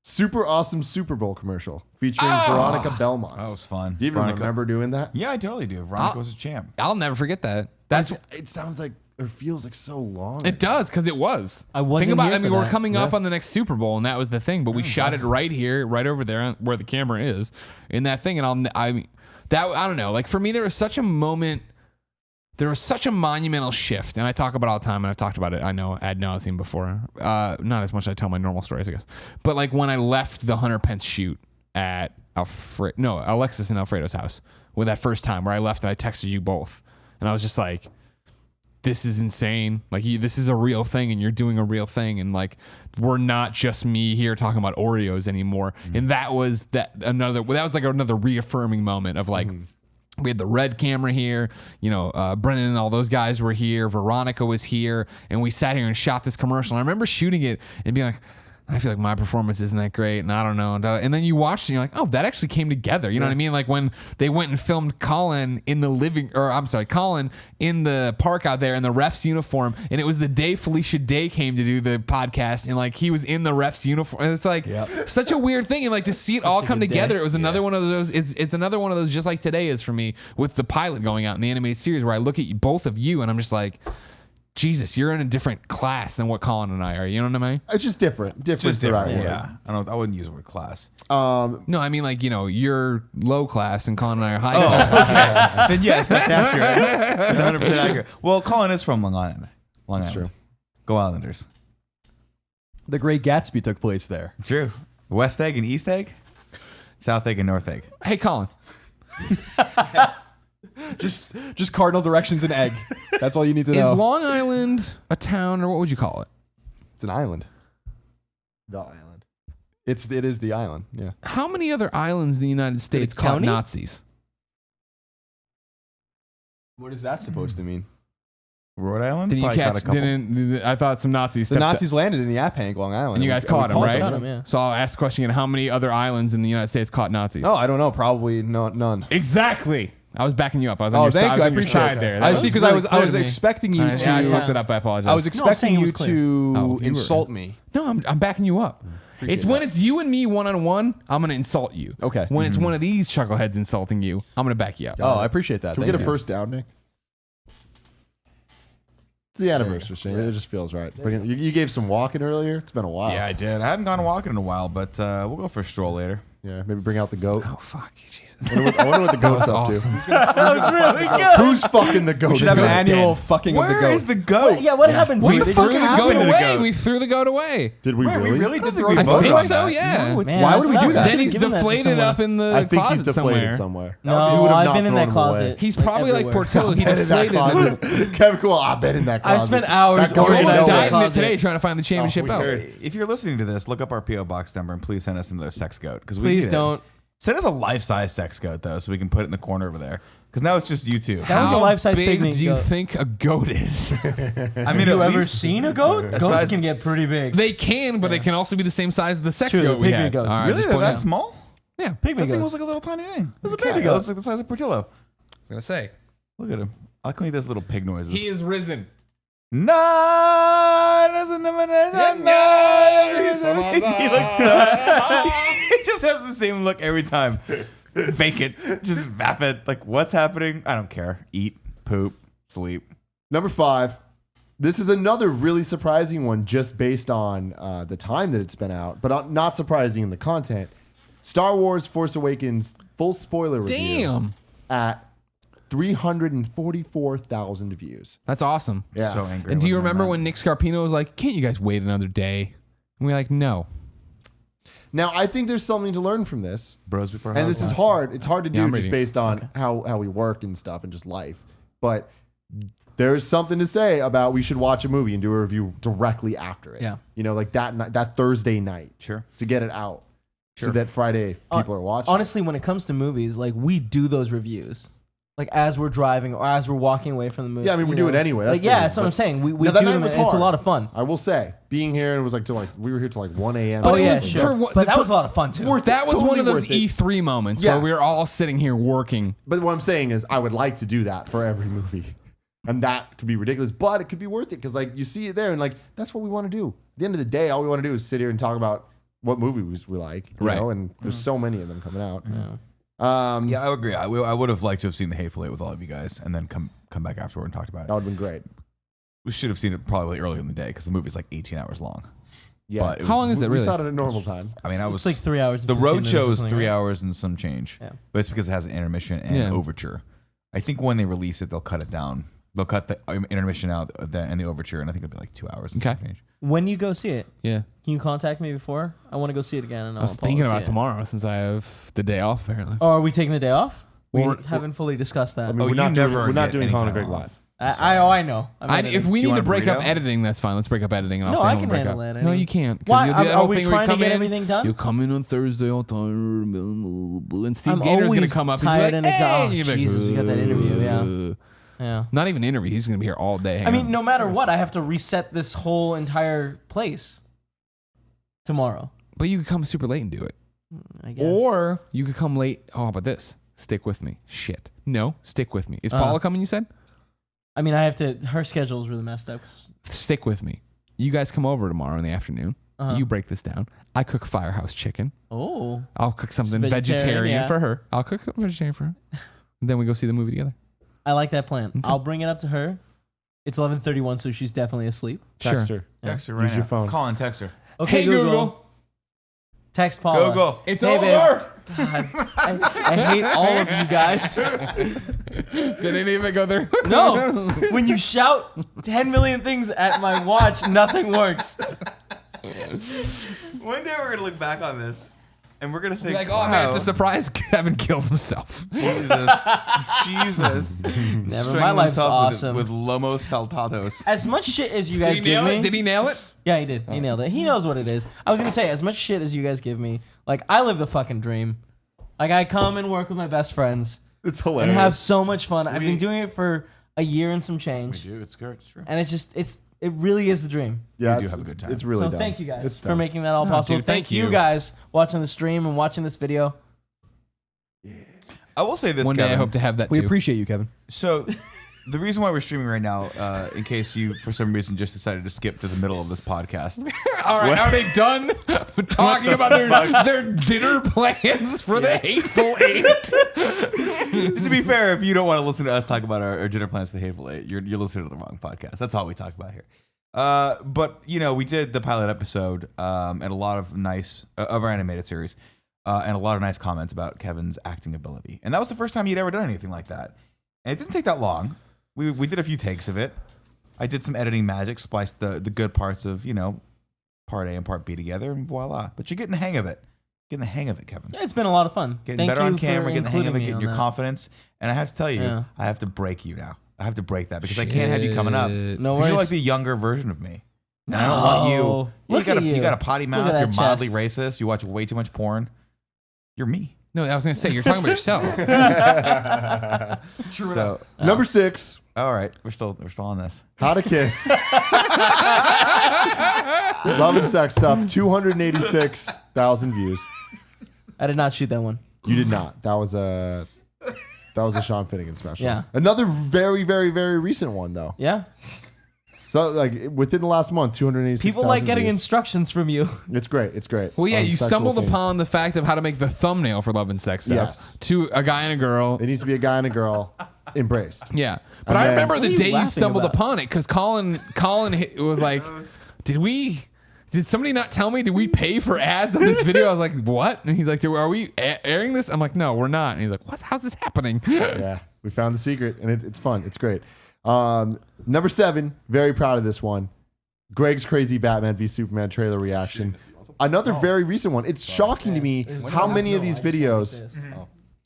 super awesome Super Bowl commercial featuring Veronica Belmont. That was fun. Do you even Veronica- remember doing that? Yeah, I totally do. Veronica was a champ. I'll never forget that. That's It sounds like, or feels like so long. it does because it was. I wasn't Think about. here I mean, for we're that. coming up on the next Super Bowl, and that was the thing. But we shot it right here, right over there, where the camera is, in that thing. And I don't know. Like for me, there was such a moment. There was such a monumental shift, and I talk about it all the time, and I've talked about it, I know, ad nauseum before. Not as much as I tell my normal stories, I guess. But like when I left the Hunter Pence shoot at Alexis and Alfredo's house with that first time where I left and I texted you both. And I was just like, this is insane. Like this is a real thing and you're doing a real thing. And like, we're not just me here talking about Oreos anymore. And that was another reaffirming moment of like, we had the red camera here, Brennan and all those guys were here. Veronica was here, and we sat here and shot this commercial. And I remember shooting it and being like, I feel like my performance isn't that great, and I don't know. And then you watch, and you're like, oh, that actually came together. You know what I mean? Like when they went and filmed Colin in Colin in the park out there in the ref's uniform, and it was the day Felicia Day came to do the podcast, and like he was in the ref's uniform. And it's like such a weird thing, and like to see it all come together. It was another one of those. It's another one of those, just like today is for me with the pilot going out in the animated series, where I look at both of you, and I'm just like, Jesus, you're in a different class than what Colin and I are. You know what I mean? It's just different. Just different. Yeah. I wouldn't use the word class. No, I mean like, you're low class and Colin and I are high class. Okay. Then yes, that's accurate. That's 100% accurate. Well, Colin is from Long Island. That's true. Go Islanders. The Great Gatsby took place there. True. West Egg and East Egg? South Egg and North Egg. Hey, Colin. Just cardinal directions and egg. That's all you need to know. Is Long Island a town, or what would you call it? It's an island. The island. It is the island. Yeah. How many other islands in the United States caught county? Nazis? What is that supposed to mean? Rhode Island? Did you Probably catch? caught a couple. I thought some Nazis. The Nazis landed in Yaphank, Long Island. and you guys caught them, right? Caught 'em, yeah. So I'll ask the question again: how many other islands in the United States caught Nazis? Oh, I don't know. Probably none. Exactly. I was backing you up. I was on your Thank side. you. I on your appreciate side it. there. I That see, was- because really I was clear to me. expecting you to. Yeah, I fucked it up. I apologize. I was I'm expecting saying it you was clear. to insult me. No, I'm backing you up. It's when it's you and me one-on-one, I'm going to insult you. Okay. When it's one of these chuckleheads insulting you, I'm going to back you up. Oh, I appreciate that. Can we Thank get a you. first down, Nick? It's the anniversary thing. It just feels right. You gave some walking earlier. It's been a while. Yeah, I did. I haven't gone walking in a while, but we'll go for a stroll later. Yeah, maybe bring out the goat. Oh, fuck. Jesus. I wonder what the goat's up awesome. to. That was really good. Who's fucking the goat? We should have an Goat's annual dead. fucking of the Where goat. is the goat? Yeah, what happened to What it? the They fuck threw We it threw the goat happened to the away. goat? We threw the goat away. Did we Wait, really? we really did throw I a goat think on so, that? yeah. No, it's Man, Why would we do sucks. that? Then he's Give him that to deflated someone. up in the I think he's closet deflated somewhere. somewhere. He No, would have I've not been in thrown that him closet. away. He's probably like everywhere. Portillo. He Been in that deflated. closet. Kevin, cool. I've been in that I closet. spent hours That goat going ain't in Almost that nowhere. died in it closet. today trying to find the championship we belt. heard. If you're listening to this, look up our P.O. Box number and please send us another sex goat. Because we Please need it. don't. Send us a life-size sex goat, though, so we can put it in the corner over there. Because now it's just you two. That was a How life-size big pygmy do you goat. think a goat is? I mean, You at ever least seen a goat? Goats size- can get pretty big. They can, but they can also be the same size as the sex True, the goat we pygmy had. goats. All right, Really? just They're point that out. small? Yeah. Pygmy That thing goats. was like a little tiny thing. It was a baby It goat. looks like the size of Portillo. I was going to say. Look at him. I can he does little pig noises. He is risen. No, he looks so. He just has the same look every time. Vacant, just vapid. Like, what's happening? I don't care. Eat, poop, sleep. Number 5. This is another really surprising one just based on the time that it's been out, but not surprising in the content. Star Wars Force Awakens full spoiler review Damn. at 344,000 views. That's awesome. Yeah. So angry. And do you wasn't I, remember man? when Nick Scarpino was like, can't you guys wait another day? And we're like, no. Now, I think there's something to learn from this. Bros before And this is hard. It's hard to Yeah, do I'm just reading. based on how we work and stuff and just life. But there's something to say about we should watch a movie and do a review directly after it. Yeah. You know, like that Thursday night. Sure. To get it out. So that Friday people are watching. Honestly, when it comes to movies, like we do those reviews, like as we're driving or as we're walking away from the movie. Yeah, I mean, we you do know? it anyway. That's Like, the yeah, thing. that's what I'm But- saying. We Now, that do night them. was And it's a hard. lot of fun. I will say, being here and it was like we were here till like 1 a.m. But Oh it yeah, was sure. for what- but that for- was a lot of fun too. That was one Totally of those worth it. E3 moments Yeah. where we were all sitting here working. But what I'm saying is, I would like to do that for every movie, and that could be ridiculous, but it could be worth it because like you see it there, and like that's what we want to do. At the end of the day, all we want to do is sit here and talk about what movies we like, you Right. know, and there's so many of them coming out. Yeah, I would agree. I would have liked to have seen The Hateful Eight with all of you guys and then come back afterward and talked about That it. would have been great. We should have seen it probably earlier in the day because the movie's like 18 hours long. Yeah. But it How was- long is it We really? saw it at a normal time. I mean, I was It's like 3 hours. and The 15 road minutes show or is something, 3 right? hours and some change. Yeah. But it's because it has an intermission and Yeah. overture. I think when they release it, they'll cut it down. They'll cut the intermission out and the overture, and I think it'll be like 2 hours and Okay. some change. When you go see it, Yeah. can you contact me before? I want to go see it again. And I was thinking about tomorrow since I have the day off, apparently. Oh, are we taking the day off? We Well, haven't fully discussed that. I mean, Oh, we're you not never doing, we're not get doing any Colin time and Greg off. live. I know. If we Do you need want to a break up burrito? editing, that's fine. Let's break up editing. And I'll No, stay I home can and break handle up. it. No, you can't. 'Cause Why? you'll do that Are whole we thing where you trying to come get in, everything done? You'll come in on Thursday all tired, and Steve I'm Gator's going to always come up. He's gonna tired be and like, exhausted. hey, you'll be like, Jesus, we got that interview, yeah. Yeah. Not even an interview. He's going to be here all day. I mean, no matter what, I have to reset this whole entire place. tomorrow. But you could come super late and do it. I guess. Or you could come late. Oh, how about this? Stick with me. Shit. No, stick with me. Is Paula coming, you said? I mean, I have to. Her schedule is really messed up. Stick with me. You guys come over tomorrow in the afternoon. You break this down. I cook firehouse chicken. Oh. I'll cook something Vegetarian, vegetarian for her. I'll cook something vegetarian for her. And then we go see the movie together. I like that plan. Okay. I'll bring it up to her. It's 11:31, so she's definitely asleep. Text Sure. her. Text her right Use now. your phone. Call and text her. Okay, Hey, Google. Text Paula. Go. It's Hey, babe. over. God, I hate all of you guys. Didn't even go there. No. When you shout 10 million things at my watch, nothing works. One day we're gonna look back on this, and we're gonna think, Like, oh man, it's a surprise. Kevin killed himself. Jesus. Never. My life's awesome. With Lomos Saltados. As much shit as you Did guys he give nail me. it? Did he nail it? Yeah, he did. He nailed it. He knows what it is. I was gonna say, as much shit as you guys give me, like I live the fucking dream. Like I come and work with my best friends It's and hilarious. have so much fun. I've been doing it for a year and some change, Dude, it's good. It's true. and it really is the dream. yeah, We do it's, have a good time. it's really So dumb. thank you guys It's for dumb. making that all No, possible. dude, thank thank you you. guys watching the stream and watching this video. I will say this, One day I Kevin. hope to have that We too. appreciate you, Kevin. So, the reason why we're streaming right now, in case you, for some reason, just decided to skip to the middle of this podcast. All right, are they done talking about their dinner plans for the Hateful Eight? To be fair, if you don't want to listen to us talk about our dinner plans for the Hateful Eight, you're listening to the wrong podcast. That's all we talk about here. But, we did the pilot episode and a lot of of our animated series, and a lot of nice comments about Kevin's acting ability. And that was the first time he'd ever done anything like that. And it didn't take that long. We did a few takes of it. I did some editing magic, spliced the good parts of, part A and part B together, and voila. But you're getting the hang of it. Getting the hang of it, Kevin. Yeah, it's been a lot of fun. Getting Thank better you on for camera, getting the hang of it, including me getting on your that. confidence. And I have to tell you, Yeah. I have to break you now. I have to break that because I can't have you coming up. No Because worries. you're like the younger version of me. And I don't want you. No. Look at You you. got a potty Look mouth. at You're that mildly chest. racist. You watch way too much porn. You're me. No, I was going to say, you're talking about yourself. So, Number 6, all right, we're still on this. How to Kiss. Love and sex stuff. 286,000 views. I did not shoot that one. You did not. That was a Sean Finnegan special. Yeah. Another very, very, very recent one though. Yeah. So like within the last month, 286,000 People like getting views. instructions from you. It's great. It's great. Well, yeah, On you sexual stumbled things. upon the fact of how to make the thumbnail for Love and Sex Stuff Yes. to a guy and a girl. It needs to be a guy and a girl embraced. Yeah, but And I then- remember What the are you day you laughing stumbled about? upon it because Colin was like, Did somebody not tell me? Did we pay for ads on this video? I was like, what? And he's like, are we airing this? I'm like, no, we're not. And he's like, what? How's this happening? Yeah, we found the secret, and it's fun. It's great. Number 7, very proud of this one. Greg's crazy Batman v Superman trailer reaction. Another very recent one. It's shocking to me how many of these videos.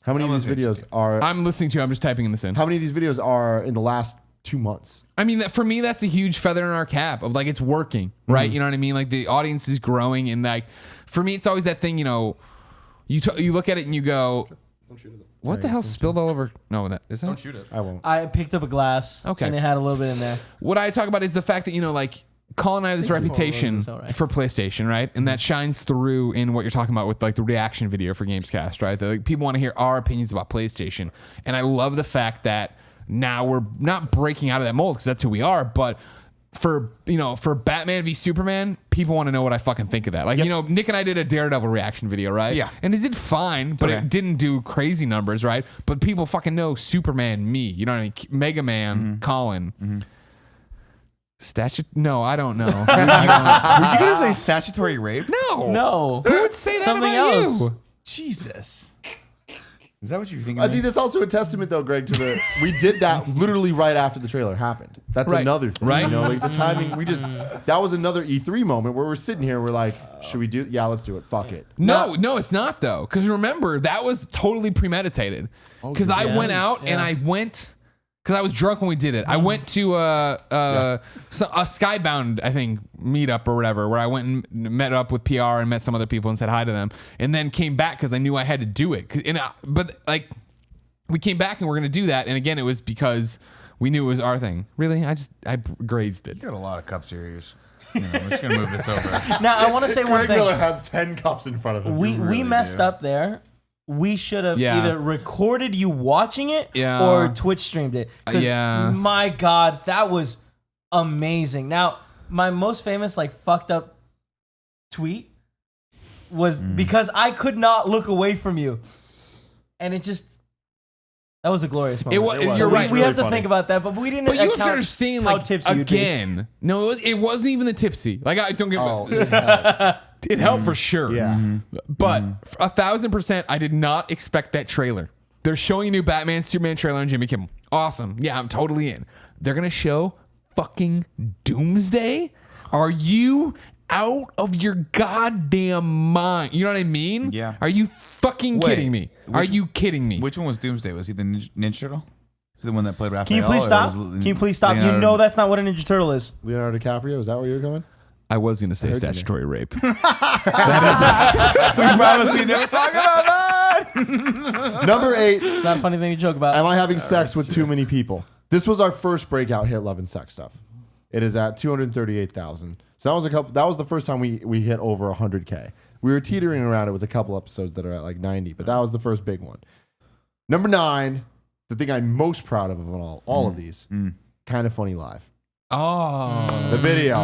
How many of these videos are? I'm listening to you. I'm just typing this in. How many of these videos are in the last 2 months? I mean, for me, that's a huge feather in our cap of like, it's working, right? You know what I mean? Like the audience is growing. And like, for me, it's always that thing, you look at it and you go, what the hell spilled all over? No, that is that. Don't shoot it. I won't. I picked up a glass. Okay. And it had a little bit in there. What I talk about is the fact that, like, Colin and I have this reputation roses, all right. for PlayStation, right? And that shines through in what you're talking about with like the reaction video for Gamescast, right? Like, people want to hear our opinions about PlayStation. And I love the fact that now we're not breaking out of that mold because that's who we are, but for Batman v Superman, people want to know what I fucking think of that. Like, Nick and I did a Daredevil reaction video, right? Yeah. And it did fine, but it didn't do crazy numbers, right? But people fucking know Superman, me, you know what I mean? Mega Man, Colin. No, I don't know. Were you gonna say statutory rape? No. Who would say that Something about else. you? Jesus. Is that what you're thinking? I think that's also a testament, though, Greg, to the we did that literally right after the trailer happened. That's Right. another thing, Right. Like the timing. That was another E3 moment where we're sitting here. We're like, should we do? Yeah, let's do it. Fuck it. No, it's not though. Because remember, that was totally premeditated. Because I went out and I went. Because I was drunk when we did it. I went to a Skybound, I think, meetup or whatever, where I went and met up with PR and met some other people and said hi to them, and then came back because I knew I had to do it. But we came back and we're gonna do that, and again, it was because We knew it was our thing. Really? I grazed it. You got a lot of Cup Series. I'm just gonna move this over. Now I want to say one Greg Miller thing. has 10 cups in front of him. We messed up there. We should have Yeah. either recorded you watching it Yeah. or Twitch streamed it. 'Cause Yeah. my God, that was amazing. Now, my most famous fucked up tweet was because I could not look away from you, and that was a glorious moment. It was. You're right. We Really have to think about that, but we didn't. But you account started seeing how like tipsy you'd be. again. No, it wasn't even the tipsy. Like I don't get. Oh, It helped for sure. yeah. But 1,000%, I did not expect that trailer. They're showing a new Batman Superman trailer on Jimmy Kimmel. Awesome. Yeah, I'm totally in. They're gonna show fucking Doomsday. Are you out of your goddamn mind? You know what I mean? Yeah. Are you fucking Wait, kidding me? Are you kidding me? Which one was Doomsday? Was he the Ninja Turtle? Is he the one that played Raphael? Can you please or stop? was Can you please stop? You Leonardo- know that's not what a Ninja Turtle is. Leonardo DiCaprio, is that where you're going? I was gonna say heard you, man. statutory rape. We promise you never talk about that. Number 8. It's not a funny thing to joke about. Am I having sex with too many people? This was our first breakout hit, Love and Sex Stuff. It is at 238,000. So that was the first time we hit over 100K. We were teetering around it with a couple episodes that are at like 90, but that was the first big one. Number 9, the thing I'm most proud of all of these, Kind of Funny Live. Oh. The video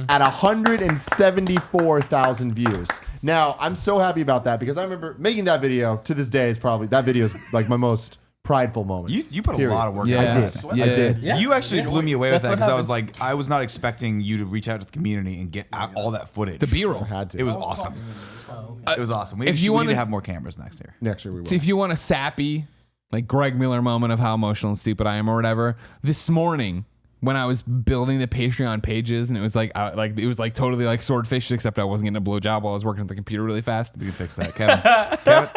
at 174,000 views. Now, I'm so happy about that because I remember making that video. To this day, that video is like my most prideful moment. You put Period. a lot of work Yeah. into I this. did. I did. Yeah. You actually blew me away with That's that what because happens. I was not expecting you to reach out to the community and get out all that footage. The B-roll. I had to. It was awesome. It was awesome. We If you need wanna- to have more cameras next year. Next year we will. So if you want a sappy, like Greg Miller moment of how emotional and stupid I am or whatever, this morning when I was building the Patreon pages and it was it was totally like swordfish, except I wasn't getting a blowjob while I was working at the computer really fast. We can fix that, Kevin. Kevin,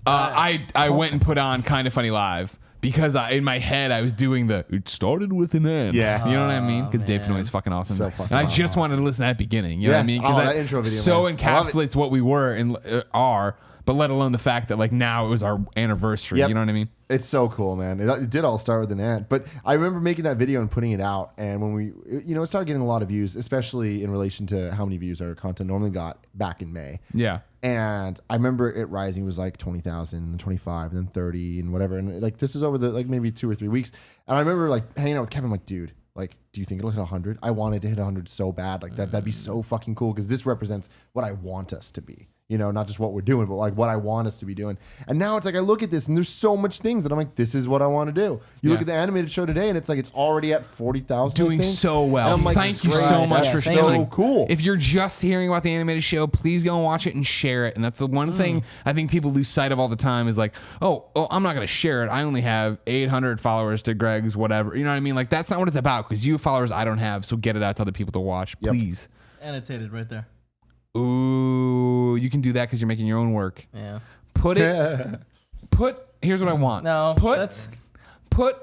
I went and put on Kind of Funny Live because in my head I was doing it started with an end. Yeah. You know what I mean? Because Dave Fenoy is fucking awesome. So fucking and I just wanted to listen to that beginning. You know what I mean? Oh, Because that intro video, so man. I love it. encapsulates what we were and are, but let alone the fact that like now it was our anniversary. Yep. You know what I mean? It's so cool, man. It did all start with an ant. But I remember making that video and putting it out. And when it started getting a lot of views, especially in relation to how many views our content normally got back in May. Yeah. And I remember it rising. It was like 20,000, and then 25, and then 30, and whatever. And like this is over the maybe 2 or 3 weeks. And I remember like hanging out with Kevin. I'm like, dude, do you think it'll hit 100? I wanted to hit 100 so bad. Like that'd be so fucking cool because this represents what I want us to be. Not just what we're doing, but like what I want us to be doing. And now it's like I look at this and there's so much things that I'm like, this is what I want to do. You look at the animated show today and it's like it's already at 40,000. Doing so well. And I'm like, Thank you great. so much That's for so sharing. cool. If you're just hearing about the animated show, please go and watch it and share it. And that's the one thing I think people lose sight of all the time is like, oh, I'm not going to share it. I only have 800 followers to Greg's whatever. You know what I mean? Like that's not what it's about because you have followers I don't have. So get it out to other people to watch, please. Annotated right there. Ooh, you can do that because you're making your own work. Yeah. Here's what I want. No, Put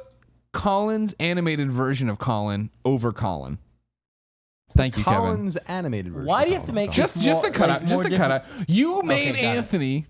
Colin's animated version of Colin over Colin. Thank you, Kevin. Colin's animated version. Why do you have to make Just more, the cutout. like, Just more the cutout. You made got it. Anthony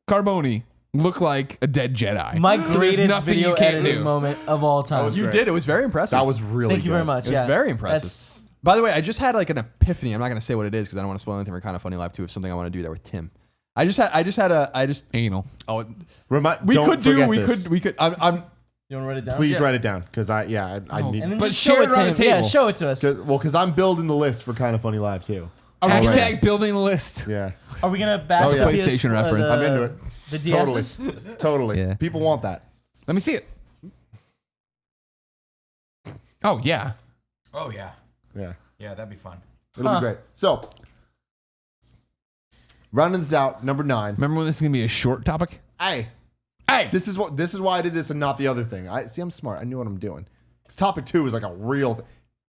Carboni look like a dead Jedi. My So there's greatest nothing video you can't editing do. moment of all time. You did. It was very impressive. That was really Thank you good. very much. It was Yeah. very impressive. That's- By the way, I just had like an epiphany. I'm not going to say what it is because I don't want to spoil anything for Kind of Funny Live too. If something I want to do there with Tim. Anal. Oh, We You want to write it down? Please write it down because I need. And then But just share show it on to the him. table. Yeah, show it to us. Because I'm building the list for Kind of Funny Live too. Hashtag building the list. Yeah, Are we gonna batch Oh, yeah. the PlayStation reference. I'm into it. The Totally, DSs? totally. Yeah. People want that. Let me see it. Oh yeah. oh yeah, Yeah, yeah, that'd be fun. it'll be great. So, rounding this out, number 9. Remember when this is gonna be a short topic? Hey, Hey. this is why I did this and not the other thing. I'm smart. I knew what I'm doing. 'Cause topic 2 is like a real.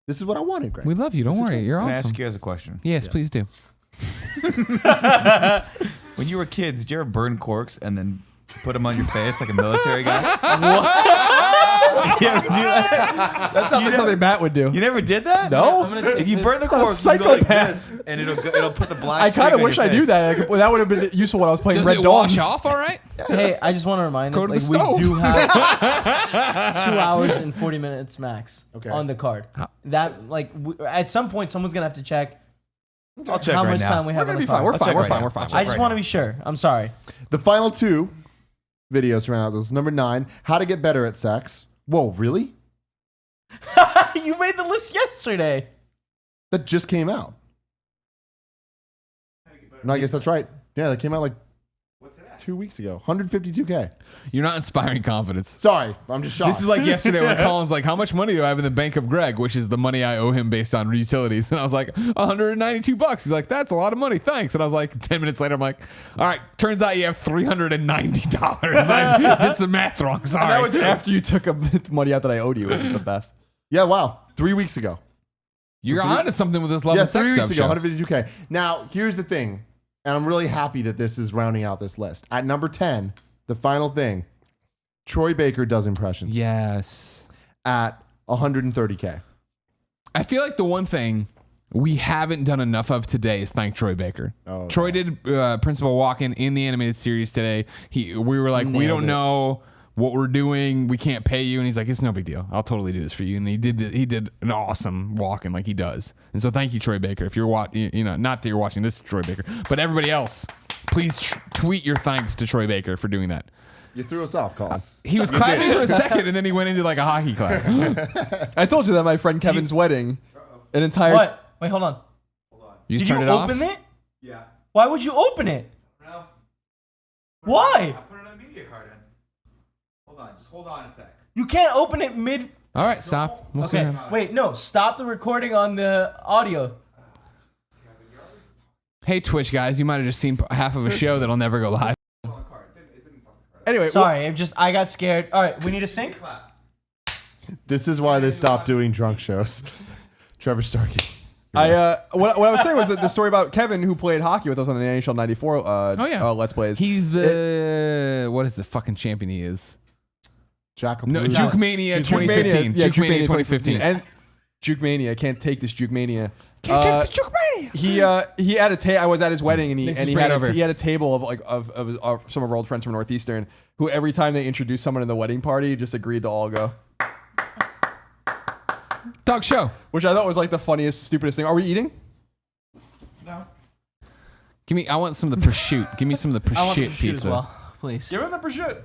This is what I wanted, Greg. We love you. Don't worry. You're Can I awesome. ask you guys a question? Yes, please do. When you were kids, did you ever burn corks and then put them on your face like a military guy? you ever do that? That sounds like something Matt would do. You never did that? No? I'm gonna take If you this. burn the What a cork, you go like psychopath. this, and it'll put the black. I streak kind of on wish your I knew face. that. Well, that would have been useful when I was playing Does Red it Dawn. wash off all right? Hey, I just want to remind Go us, to like, the we stove. do have 2 hours and 40 minutes max Okay. on the card. That, like, at some point, someone's going to have to check I'll check how right much now. time we We're have gonna on be the fine. card. We're I'll fine. check We're right fine. now. We're fine. I just want to be sure. I'm sorry. The final 2 videos from out this. Number 9, how to get better at sex. Whoa, really? You made the list yesterday. That just came out. No, I guess that's right. Yeah, that came out like 2 weeks ago. 152K. You're not inspiring confidence. Sorry, I'm just shocked. This is like yesterday when Colin's like, how much money do I have in the bank of Greg, which is the money I owe him based on utilities. And I was like, $192. He's like, that's a lot of money. Thanks. And I was like, 10 minutes later, I'm like, all right, turns out you have $390. I did some math wrong. Sorry. And that was after you took the money out that I owed you, which is the best. Yeah, wow. 3 weeks ago. You're onto something with this love Yeah, and 3 sex weeks stuff ago, show. 152K. Now, here's the thing, and I'm really happy that this is rounding out this list. At number 10, the final thing, Troy Baker does impressions Yes. at 130K. I feel like the one thing we haven't done enough of today is thank Troy Baker. Oh, Troy did Principal Walken in the animated series today. We were like, we Nailed don't it. know what we're doing. We can't pay you. And he's like, it's no big deal. I'll totally do this for you. And he did an awesome Walken like he does. And so thank you, Troy Baker. If you're watching, not that you're watching this, Troy Baker, but everybody else, please tweet your thanks to Troy Baker for doing that. You threw us off, Colin. He was clapping for a second and then he went into like a hockey clap. I told you that my friend Kevin's wedding, an entire. What? Wait, hold on. You just Did you turned it off? open it? Yeah. Why would you open it? No. Why? I put another media card in. Hold on. Just hold on a sec. You can't open it mid. All right, stop. We'll see. Okay, wait, no. Stop the recording on the audio. Hey, Twitch guys, you might have just seen half of a show that'll never go live. Anyway, Sorry, I got scared. All right, we need a sync. This is why they stopped doing drunk shows. Trevor Starkey. what I was saying was that the story about Kevin who played hockey with us on the NHL '94 Let's Plays. He's the what is the fucking champion he is? Jack No, Juke Mania 2015. Yeah, Juke Mania 2015. And Juke Mania, can't take this Juke Mania. Can't take this Juke Mania. He had a I was at his wedding and Nick, he just bring had it over. he had a table of some of our old friends from Northeastern who every time they introduced someone in the wedding party just agreed to all go, Dog show. which I thought was like the funniest, stupidest thing. Are we eating? Give me. I want some of the prosciutto. Give me some of the I want prosciutto to shoot as pizza. well, please. Give him the prosciutto.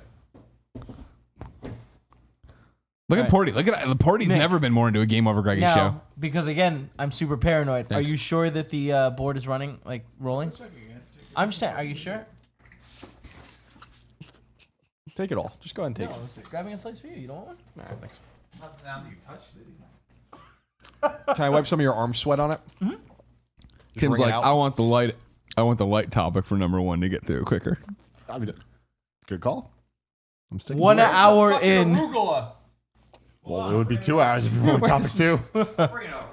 Look at Porty. Look at the Porty's Nick. never been more into a Game Over Greggy Now, show. because again, I'm super paranoid. Thanks. Are you sure that the board is running, like rolling? I'm just saying. Are you sure? Take it all. Just go ahead and take No, it. it's grabbing a slice for you. You don't want one? Nah, thanks. Now that you've touched it, he's not. Can I wipe some of your arm sweat on it? Mm-hmm. Tim's wring it like, out. I want the light. I want the light topic for number one to get through quicker. I mean, good call. I'm sticking 1 with it. hour in. Arugula. Well, it would be 2 hours if you want topic 2. Bring it over.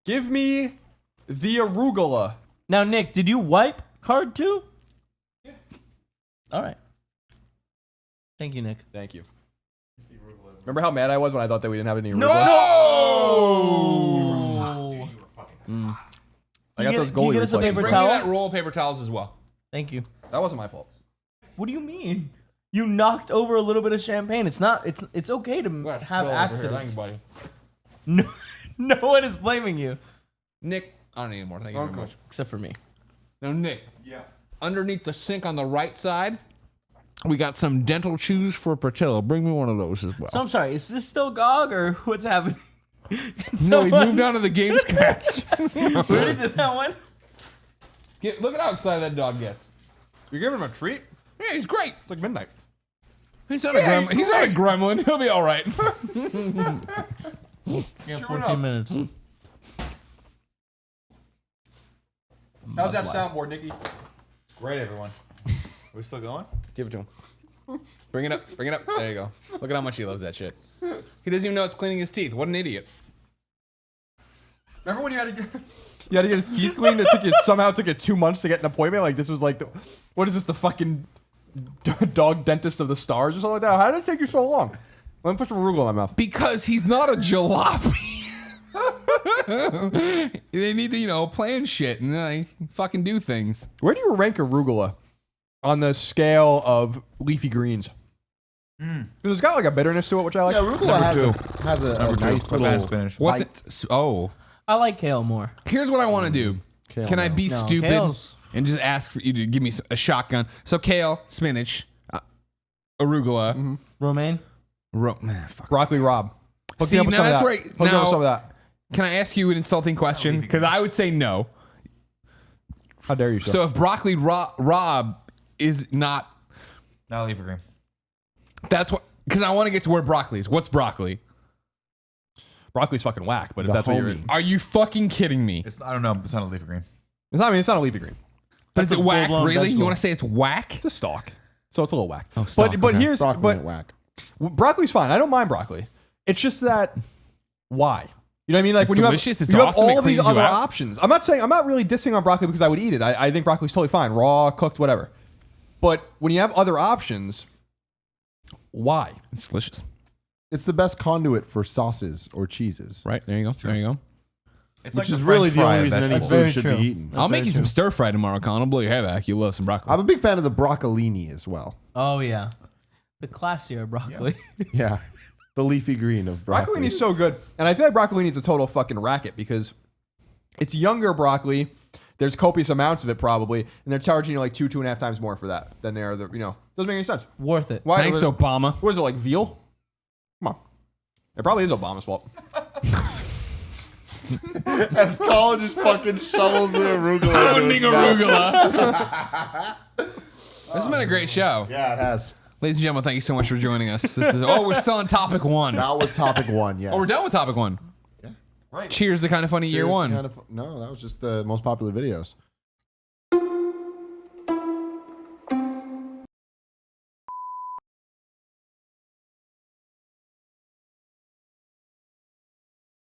Give me the arugula. Now, Nick, did you wipe card 2? Yeah. All right. Thank you, Nick. Thank you. Remember how mad I was when I thought that we didn't have any arugula? No. I got those Can you goalie get us a reflexes. paper Bring towel? me that roll of paper towels as well. Thank you. That wasn't my fault. What do you mean? You knocked over a little bit of champagne. It's not. It's okay to have accidents. buddy. No, no one is blaming you Nick, I don't need any more. Thank you very much. except for me. Now, Nick, Yeah. underneath the sink on the right side, we got some dental chews for Portillo. Bring me one of those as well. So I'm sorry. Is this still GOG or what's happening? No, he moved on to the games cache. Where did that one? Look at how excited that dog gets. You're giving him a treat? Yeah, he's great. It's like midnight. He's not a gremlin. He's not a gremlin. He'll be all right. Yeah, 14 minutes. How's that soundboard, Nikki? Great, everyone. We still going? Give it to him. Bring it up. Bring it up. There you go. Look at how much he loves that shit. He doesn't even know it's cleaning his teeth. What an idiot. Remember when you had to get his teeth cleaned? It somehow took it 2 months to get an appointment. Like this was like, what is this? The fucking dog dentist of the stars or something like that? How did it take you so long? Let me put some arugula in my mouth. Because he's not a jalopy. They need to, plan shit and fucking do things. Where do you rank arugula on the scale of leafy greens? Because it's got like a bitterness to it, which I like. Yeah, arugula has a nice little spinach. What's it? Oh, I like kale more. here's what I want to do. Kale, Can I no. be No, stupid kale's- and just ask for you to give me a shotgun? So kale, spinach, arugula, Romaine? man, fuck. Broccoli Rob. Hook See, me up with now some of that's that. right. Hook me up Now- with some of that. Can I ask you an insulting question? Because I would say no. How dare you, sir? So if broccoli Rob is not, Not leafy green. that's what. Because I want to get to where broccoli is. What's broccoli? Broccoli's fucking whack, but if The that's what you're... homie. Are you fucking kidding me? I don't know. It's not a leafy green. It's not a leafy green. But That's is it a whack? full-blown Really? You vegetable. want to say it's whack? It's a stalk. So it's a little whack. stalk, But okay. here's... broccoli But and whack. broccoli's fine. I don't mind broccoli. It's just that... Why? You know what I mean? Like It's when delicious. you It's have, you awesome. have It all these cleans you other out. options. I'm not really dissing on broccoli because I would eat it. I think broccoli's totally fine. Raw, cooked, whatever. But when you have other options, why? It's delicious. It's the best conduit for sauces or cheeses. Right? There you go. There you go. It's Which like is the really French the fry only of reason any vegetables. very food should true. be eaten. I'll make you some stir fry tomorrow, Colin. I'll blow your head back. You love some broccoli. I'm a big fan of the broccolini as well. Oh, yeah. The classier broccoli. Yeah. The leafy green of broccoli. Broccolini is so good. And I feel like broccolini is a total fucking racket because it's younger broccoli. There's copious amounts of it probably. And they're charging you like 2.5 times more for that than they are doesn't make any sense. Worth it. Why? Thanks, Obama. What is it, like veal? Come on. It probably is Obama's fault. As Colin just fucking shovels the arugula. Pounding arugula. This has been a great show. Yeah, it has. Ladies and gentlemen, thank you so much for joining us. We're still on topic one. That was topic one, yes. Oh, we're done with topic one. Yeah. Right. Cheers to Kind of Funny year Cheers, one. No, that was just the most popular videos.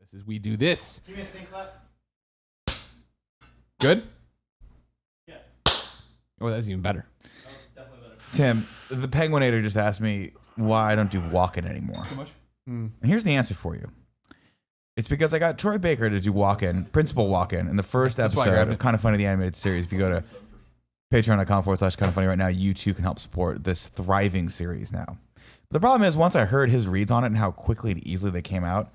This is we do this. Give me a sink clap. Good? Yeah. Oh, that's even better. Definitely better. Tim, the Penguinator just asked me why I don't do walk-in anymore. Too much? And here's the answer for you. It's because I got Troy Baker to do walk-in, principal walk-in, in the first That's why I episode grabbed of it. Kind of Funny, the animated series. If you go to patreon.com/kindoffunny right now, you too can help support this thriving series now. But the problem is, once I heard his reads on it and how quickly and easily they came out,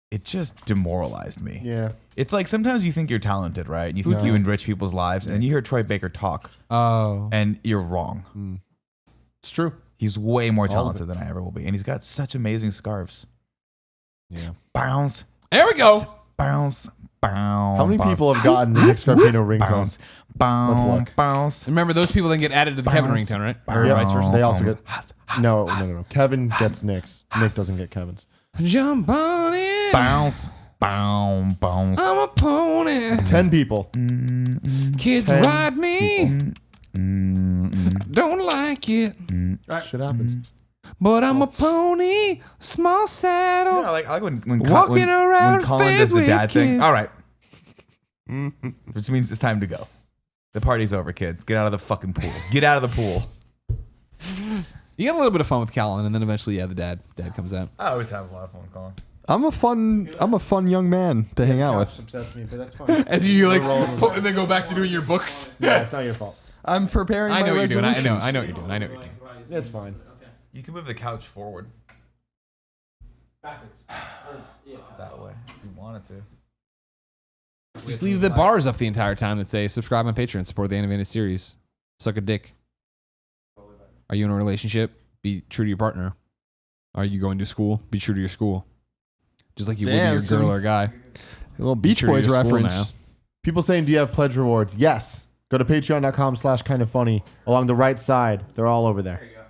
it just demoralized me. Yeah. It's like sometimes you think you're talented, right? And you think you enrich people's lives, and then you hear Troy Baker talk, Oh. and you're wrong. It's true. He's way more All of talented than I ever will be, and he's got such amazing scarves. Yeah. Bounce, There we go. bounce, bounce. How many bounce, people have gotten Nick Scarpino ringtone? bounce, bounce, Let's look. bounce. Remember, those people then get added to the Kevin Bounce, ringtone, right? bounce, Or vice versa. They also get... bounce, No. Kevin gets Nick's. Nick doesn't get Kevin's. Jump on it. bounce, bounce, bounce. I'm a pony. 10 people. Kids 10 ride me. Don't like it. Shit happens. But I'm a pony. Small saddle. I like when Walking around Colin does face the with dad thing. kids. All right, which means it's time to go. The party's over, kids. Get out of the fucking pool. Get out of the pool. You get a little bit of fun with Colin, and then eventually, the dad comes out. I always have a lot of fun with Colin. I'm a fun young man to hang out with. Upsets me, but that's fine. As you and then go back to doing your books. Yeah, it's not your fault. I'm preparing I my know what you're doing. resolutions. I know what you're doing. I know what you're doing. It's fine. You can move the couch forward. Backwards. That way, if you wanted to. Just leave the bars up the entire time that say subscribe on Patreon, support the animated series, suck a dick. Are you in a relationship? Be true to your partner. Are you going to school? Be true to your school. Just like you would Damn, to your girl or guy. A little Beach True to Boys your school reference. now. People saying, do you have pledge rewards? Yes. Go to patreon.com/kindoffunny. Along the right side. They're all over there. There you go.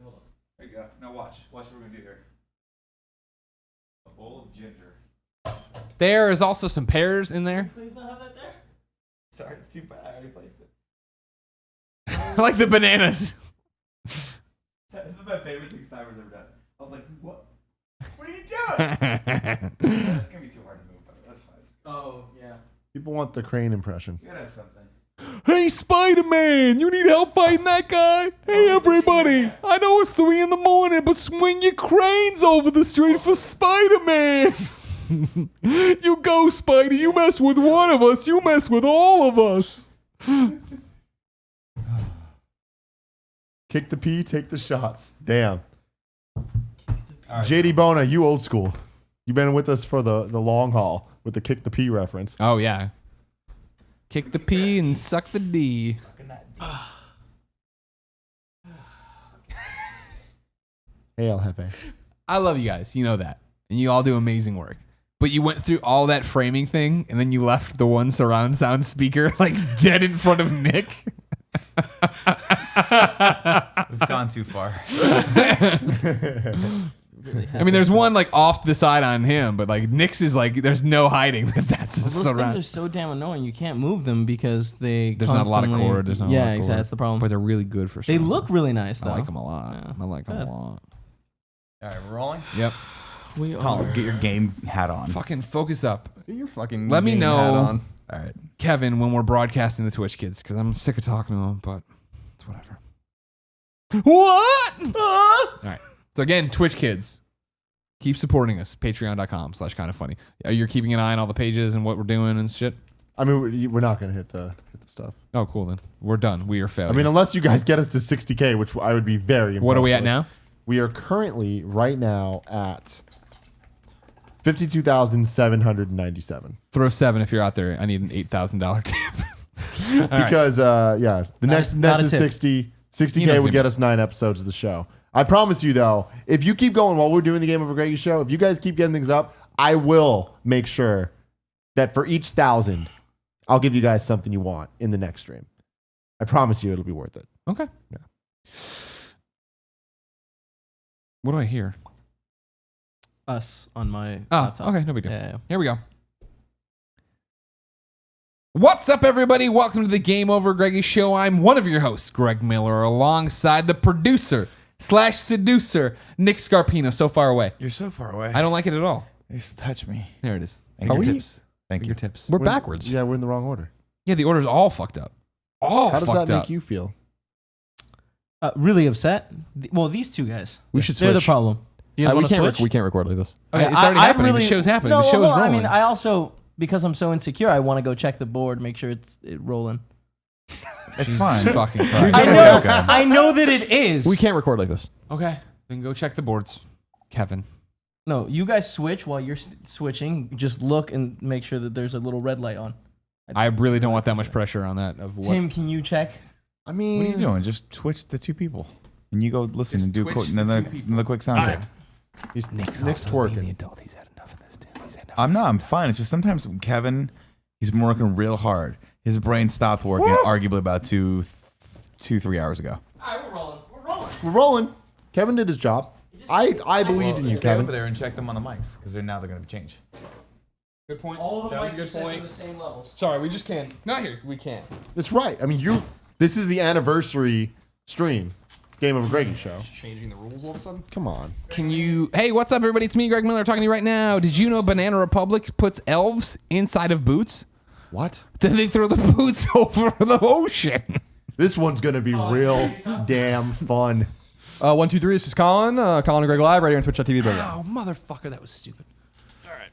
Hold on. There you go. Now watch. Watch what we're gonna do here. A bowl of ginger. There is also some pears in there. Please not have that there. Sorry, it's too bad. I already placed it. I like the bananas. This is my favorite thing Stiver's ever done. I was like, what? What are you doing? That's gonna be too hard to move, but that's fine. Oh, yeah. People want the crane impression. You gotta have something. Hey, Spider-Man, you need help fighting that guy? Hey, everybody, I know it's 3 a.m, but swing your cranes over the street for Spider-Man. You go, Spidey. You mess with one of us, you mess with all of us. Kick the P, take the shots. Damn. JD Bona, you old school. You've been with us for the long haul with the kick the P reference. Oh, yeah. Kick the P and suck the D. Hey, El Jefe. I love you guys. You know that. And you all do amazing work. But you went through all that framing thing, and then you left the one surround sound speaker like dead in front of Nick. We've gone too far. I mean, there's one like off to the side on him, but like Nick's is like, there's no hiding that that's a Those surround. things are so damn annoying. You can't move them because there's There's not a lot of cord. There's not a lot of cord. exactly. That's the problem. But they're really good for They surround look sound. really nice, though. I like them a lot. Yeah. I like them Good. a lot. All right, we're rolling. Yep. We Colin, are. get your game hat on. Fucking focus up. Get your fucking Let me game know. hat on. All right. Kevin, when we're broadcasting the Twitch kids, because I'm sick of talking to them, but it's whatever. What? All right. So again, Twitch kids, keep supporting us. Patreon.com/kindoffunny. You're keeping an eye on all the pages and what we're doing and shit. I mean, we're not going to hit the stuff. Oh, cool then. We're done. We are failure. I mean, unless you guys get us to 60K, which I would be very impressed what are we at with. now? We are currently, right now, at 52,797. Throw 7 if you're out there. I need an $8,000 tip. All right. Because, the next not a is tip. 60. He 60K knows would he get knows. us 9 episodes of the show. I promise you, though, if you keep going while we're doing the Game Over Greggy show, if you guys keep getting things up, I will make sure that for each 1,000, I'll give you guys something you want in the next stream. I promise you it'll be worth it. Okay. Yeah. Oh, What do I hear? Us on my Oh, laptop. okay. No big deal. Yeah. Here we go. What's up, everybody? Welcome to the Game Over Greggy Show. I'm one of your hosts, Greg Miller, alongside the producer/seducer, Nick Scarpino. So far away. You're so far away. I don't like it at all. Just touch me. There it is. Are we? Fingertips. Thank you. Fingertips. We're backwards. Yeah, we're in the wrong order. Yeah, the order's all fucked up. All How does fucked that up. make you feel? Really upset. Well, these two guys. We should They're the switch. problem. Do you guys we want to can't. switch? We can't record like this. Okay, it's already happening. The show's happening. No, The show well, is rolling. I mean, I also, because I'm so insecure, I want to go check the board, make sure it's rolling. It's Jesus fine. fucking Christ. I know. I know that it is. We can't record like this. Okay, then go check the boards, Kevin. No, you guys switch while you're switching. Just look and make sure that there's a little red light on. I really don't want that much pressure on that. Of what? Tim, can you check? I mean, What are you doing? Just twitch the two people. And you go listen Just and do twitch quick, the another, two people. another quick sound check. He's, Nick's Nick's also being the twerking. adult. He's had enough of this, Tim. He's had enough. I'm not. I'm fine. It's just sometimes Kevin, he's been working real hard. His brain stopped working arguably about 2-3 hours ago. All right, we're rolling. We're rolling. We're rolling. Kevin did his job. I believe in you, Stay over Kevin. there and check them on the mics because they're now they're going to change. Good point. All of the That was mics a are good set point. to the same levels. Sorry, we just can't. Not here. We can't. That's right. I mean, this is the anniversary stream. Game of a Greggy show. Changing the rules all of a sudden. Come on. Can you? Hey, what's up, everybody? It's me, Greg Miller, talking to you right now. Did you know Banana Republic puts elves inside of boots? What? Then they throw the boots over the ocean. This one's going to be real damn fun. 1, 2, 3. This is Colin. Colin and Greg live right here on Twitch.tv. Oh, motherfucker, that was stupid. All right.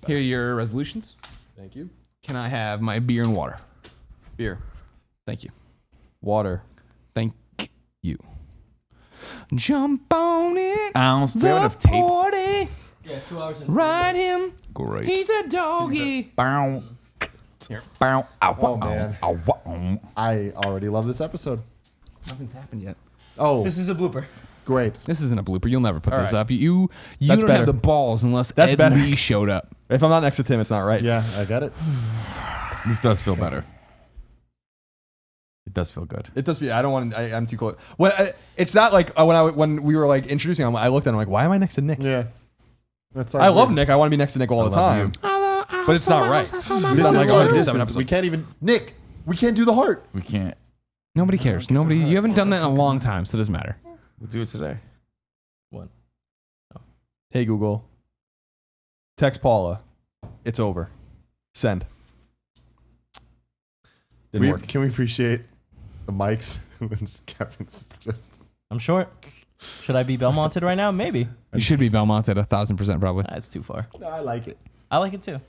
Here are your resolutions. Thank you. Can I have my beer and water? Beer, Thank you. water. Thank you. Jump on it. Ounce. Do you have enough tape? 40. Yeah, 2 hours and Ride him. Great. He's a doggy. Bow. Bow. Ow, Oh, man. Ow, ow. I already love this episode. Nothing's happened yet. Oh, This is a blooper. great. This isn't a blooper. You'll never put All this right. up. You That's don't better. have the balls unless That's Ed better. Lee showed up. If I'm not next to Tim, it's not right. Yeah, I got it. This does feel better. It does feel good. It does. I don't want. I'm too close. It's not like when we were like introducing him. I looked at him like, why am I next to Nick? Yeah. That's I love Nick. I want to be next to Nick all the love time. But it's not right. This I'm is like, long 107 distance. episodes. We can't even. Nick, we can't do the heart. We can't. Nobody cares. Nobody. You haven't done that in a long time, so it doesn't matter. We'll do it today. Hey Google. Text Paula. It's over. Send. Didn't work. Can we appreciate the mics? Kevin's just. I'm short. Should I be Belmonted right now? Maybe. You should be Belmonted 1,000% probably. That's too far. No, I like it. I like it too.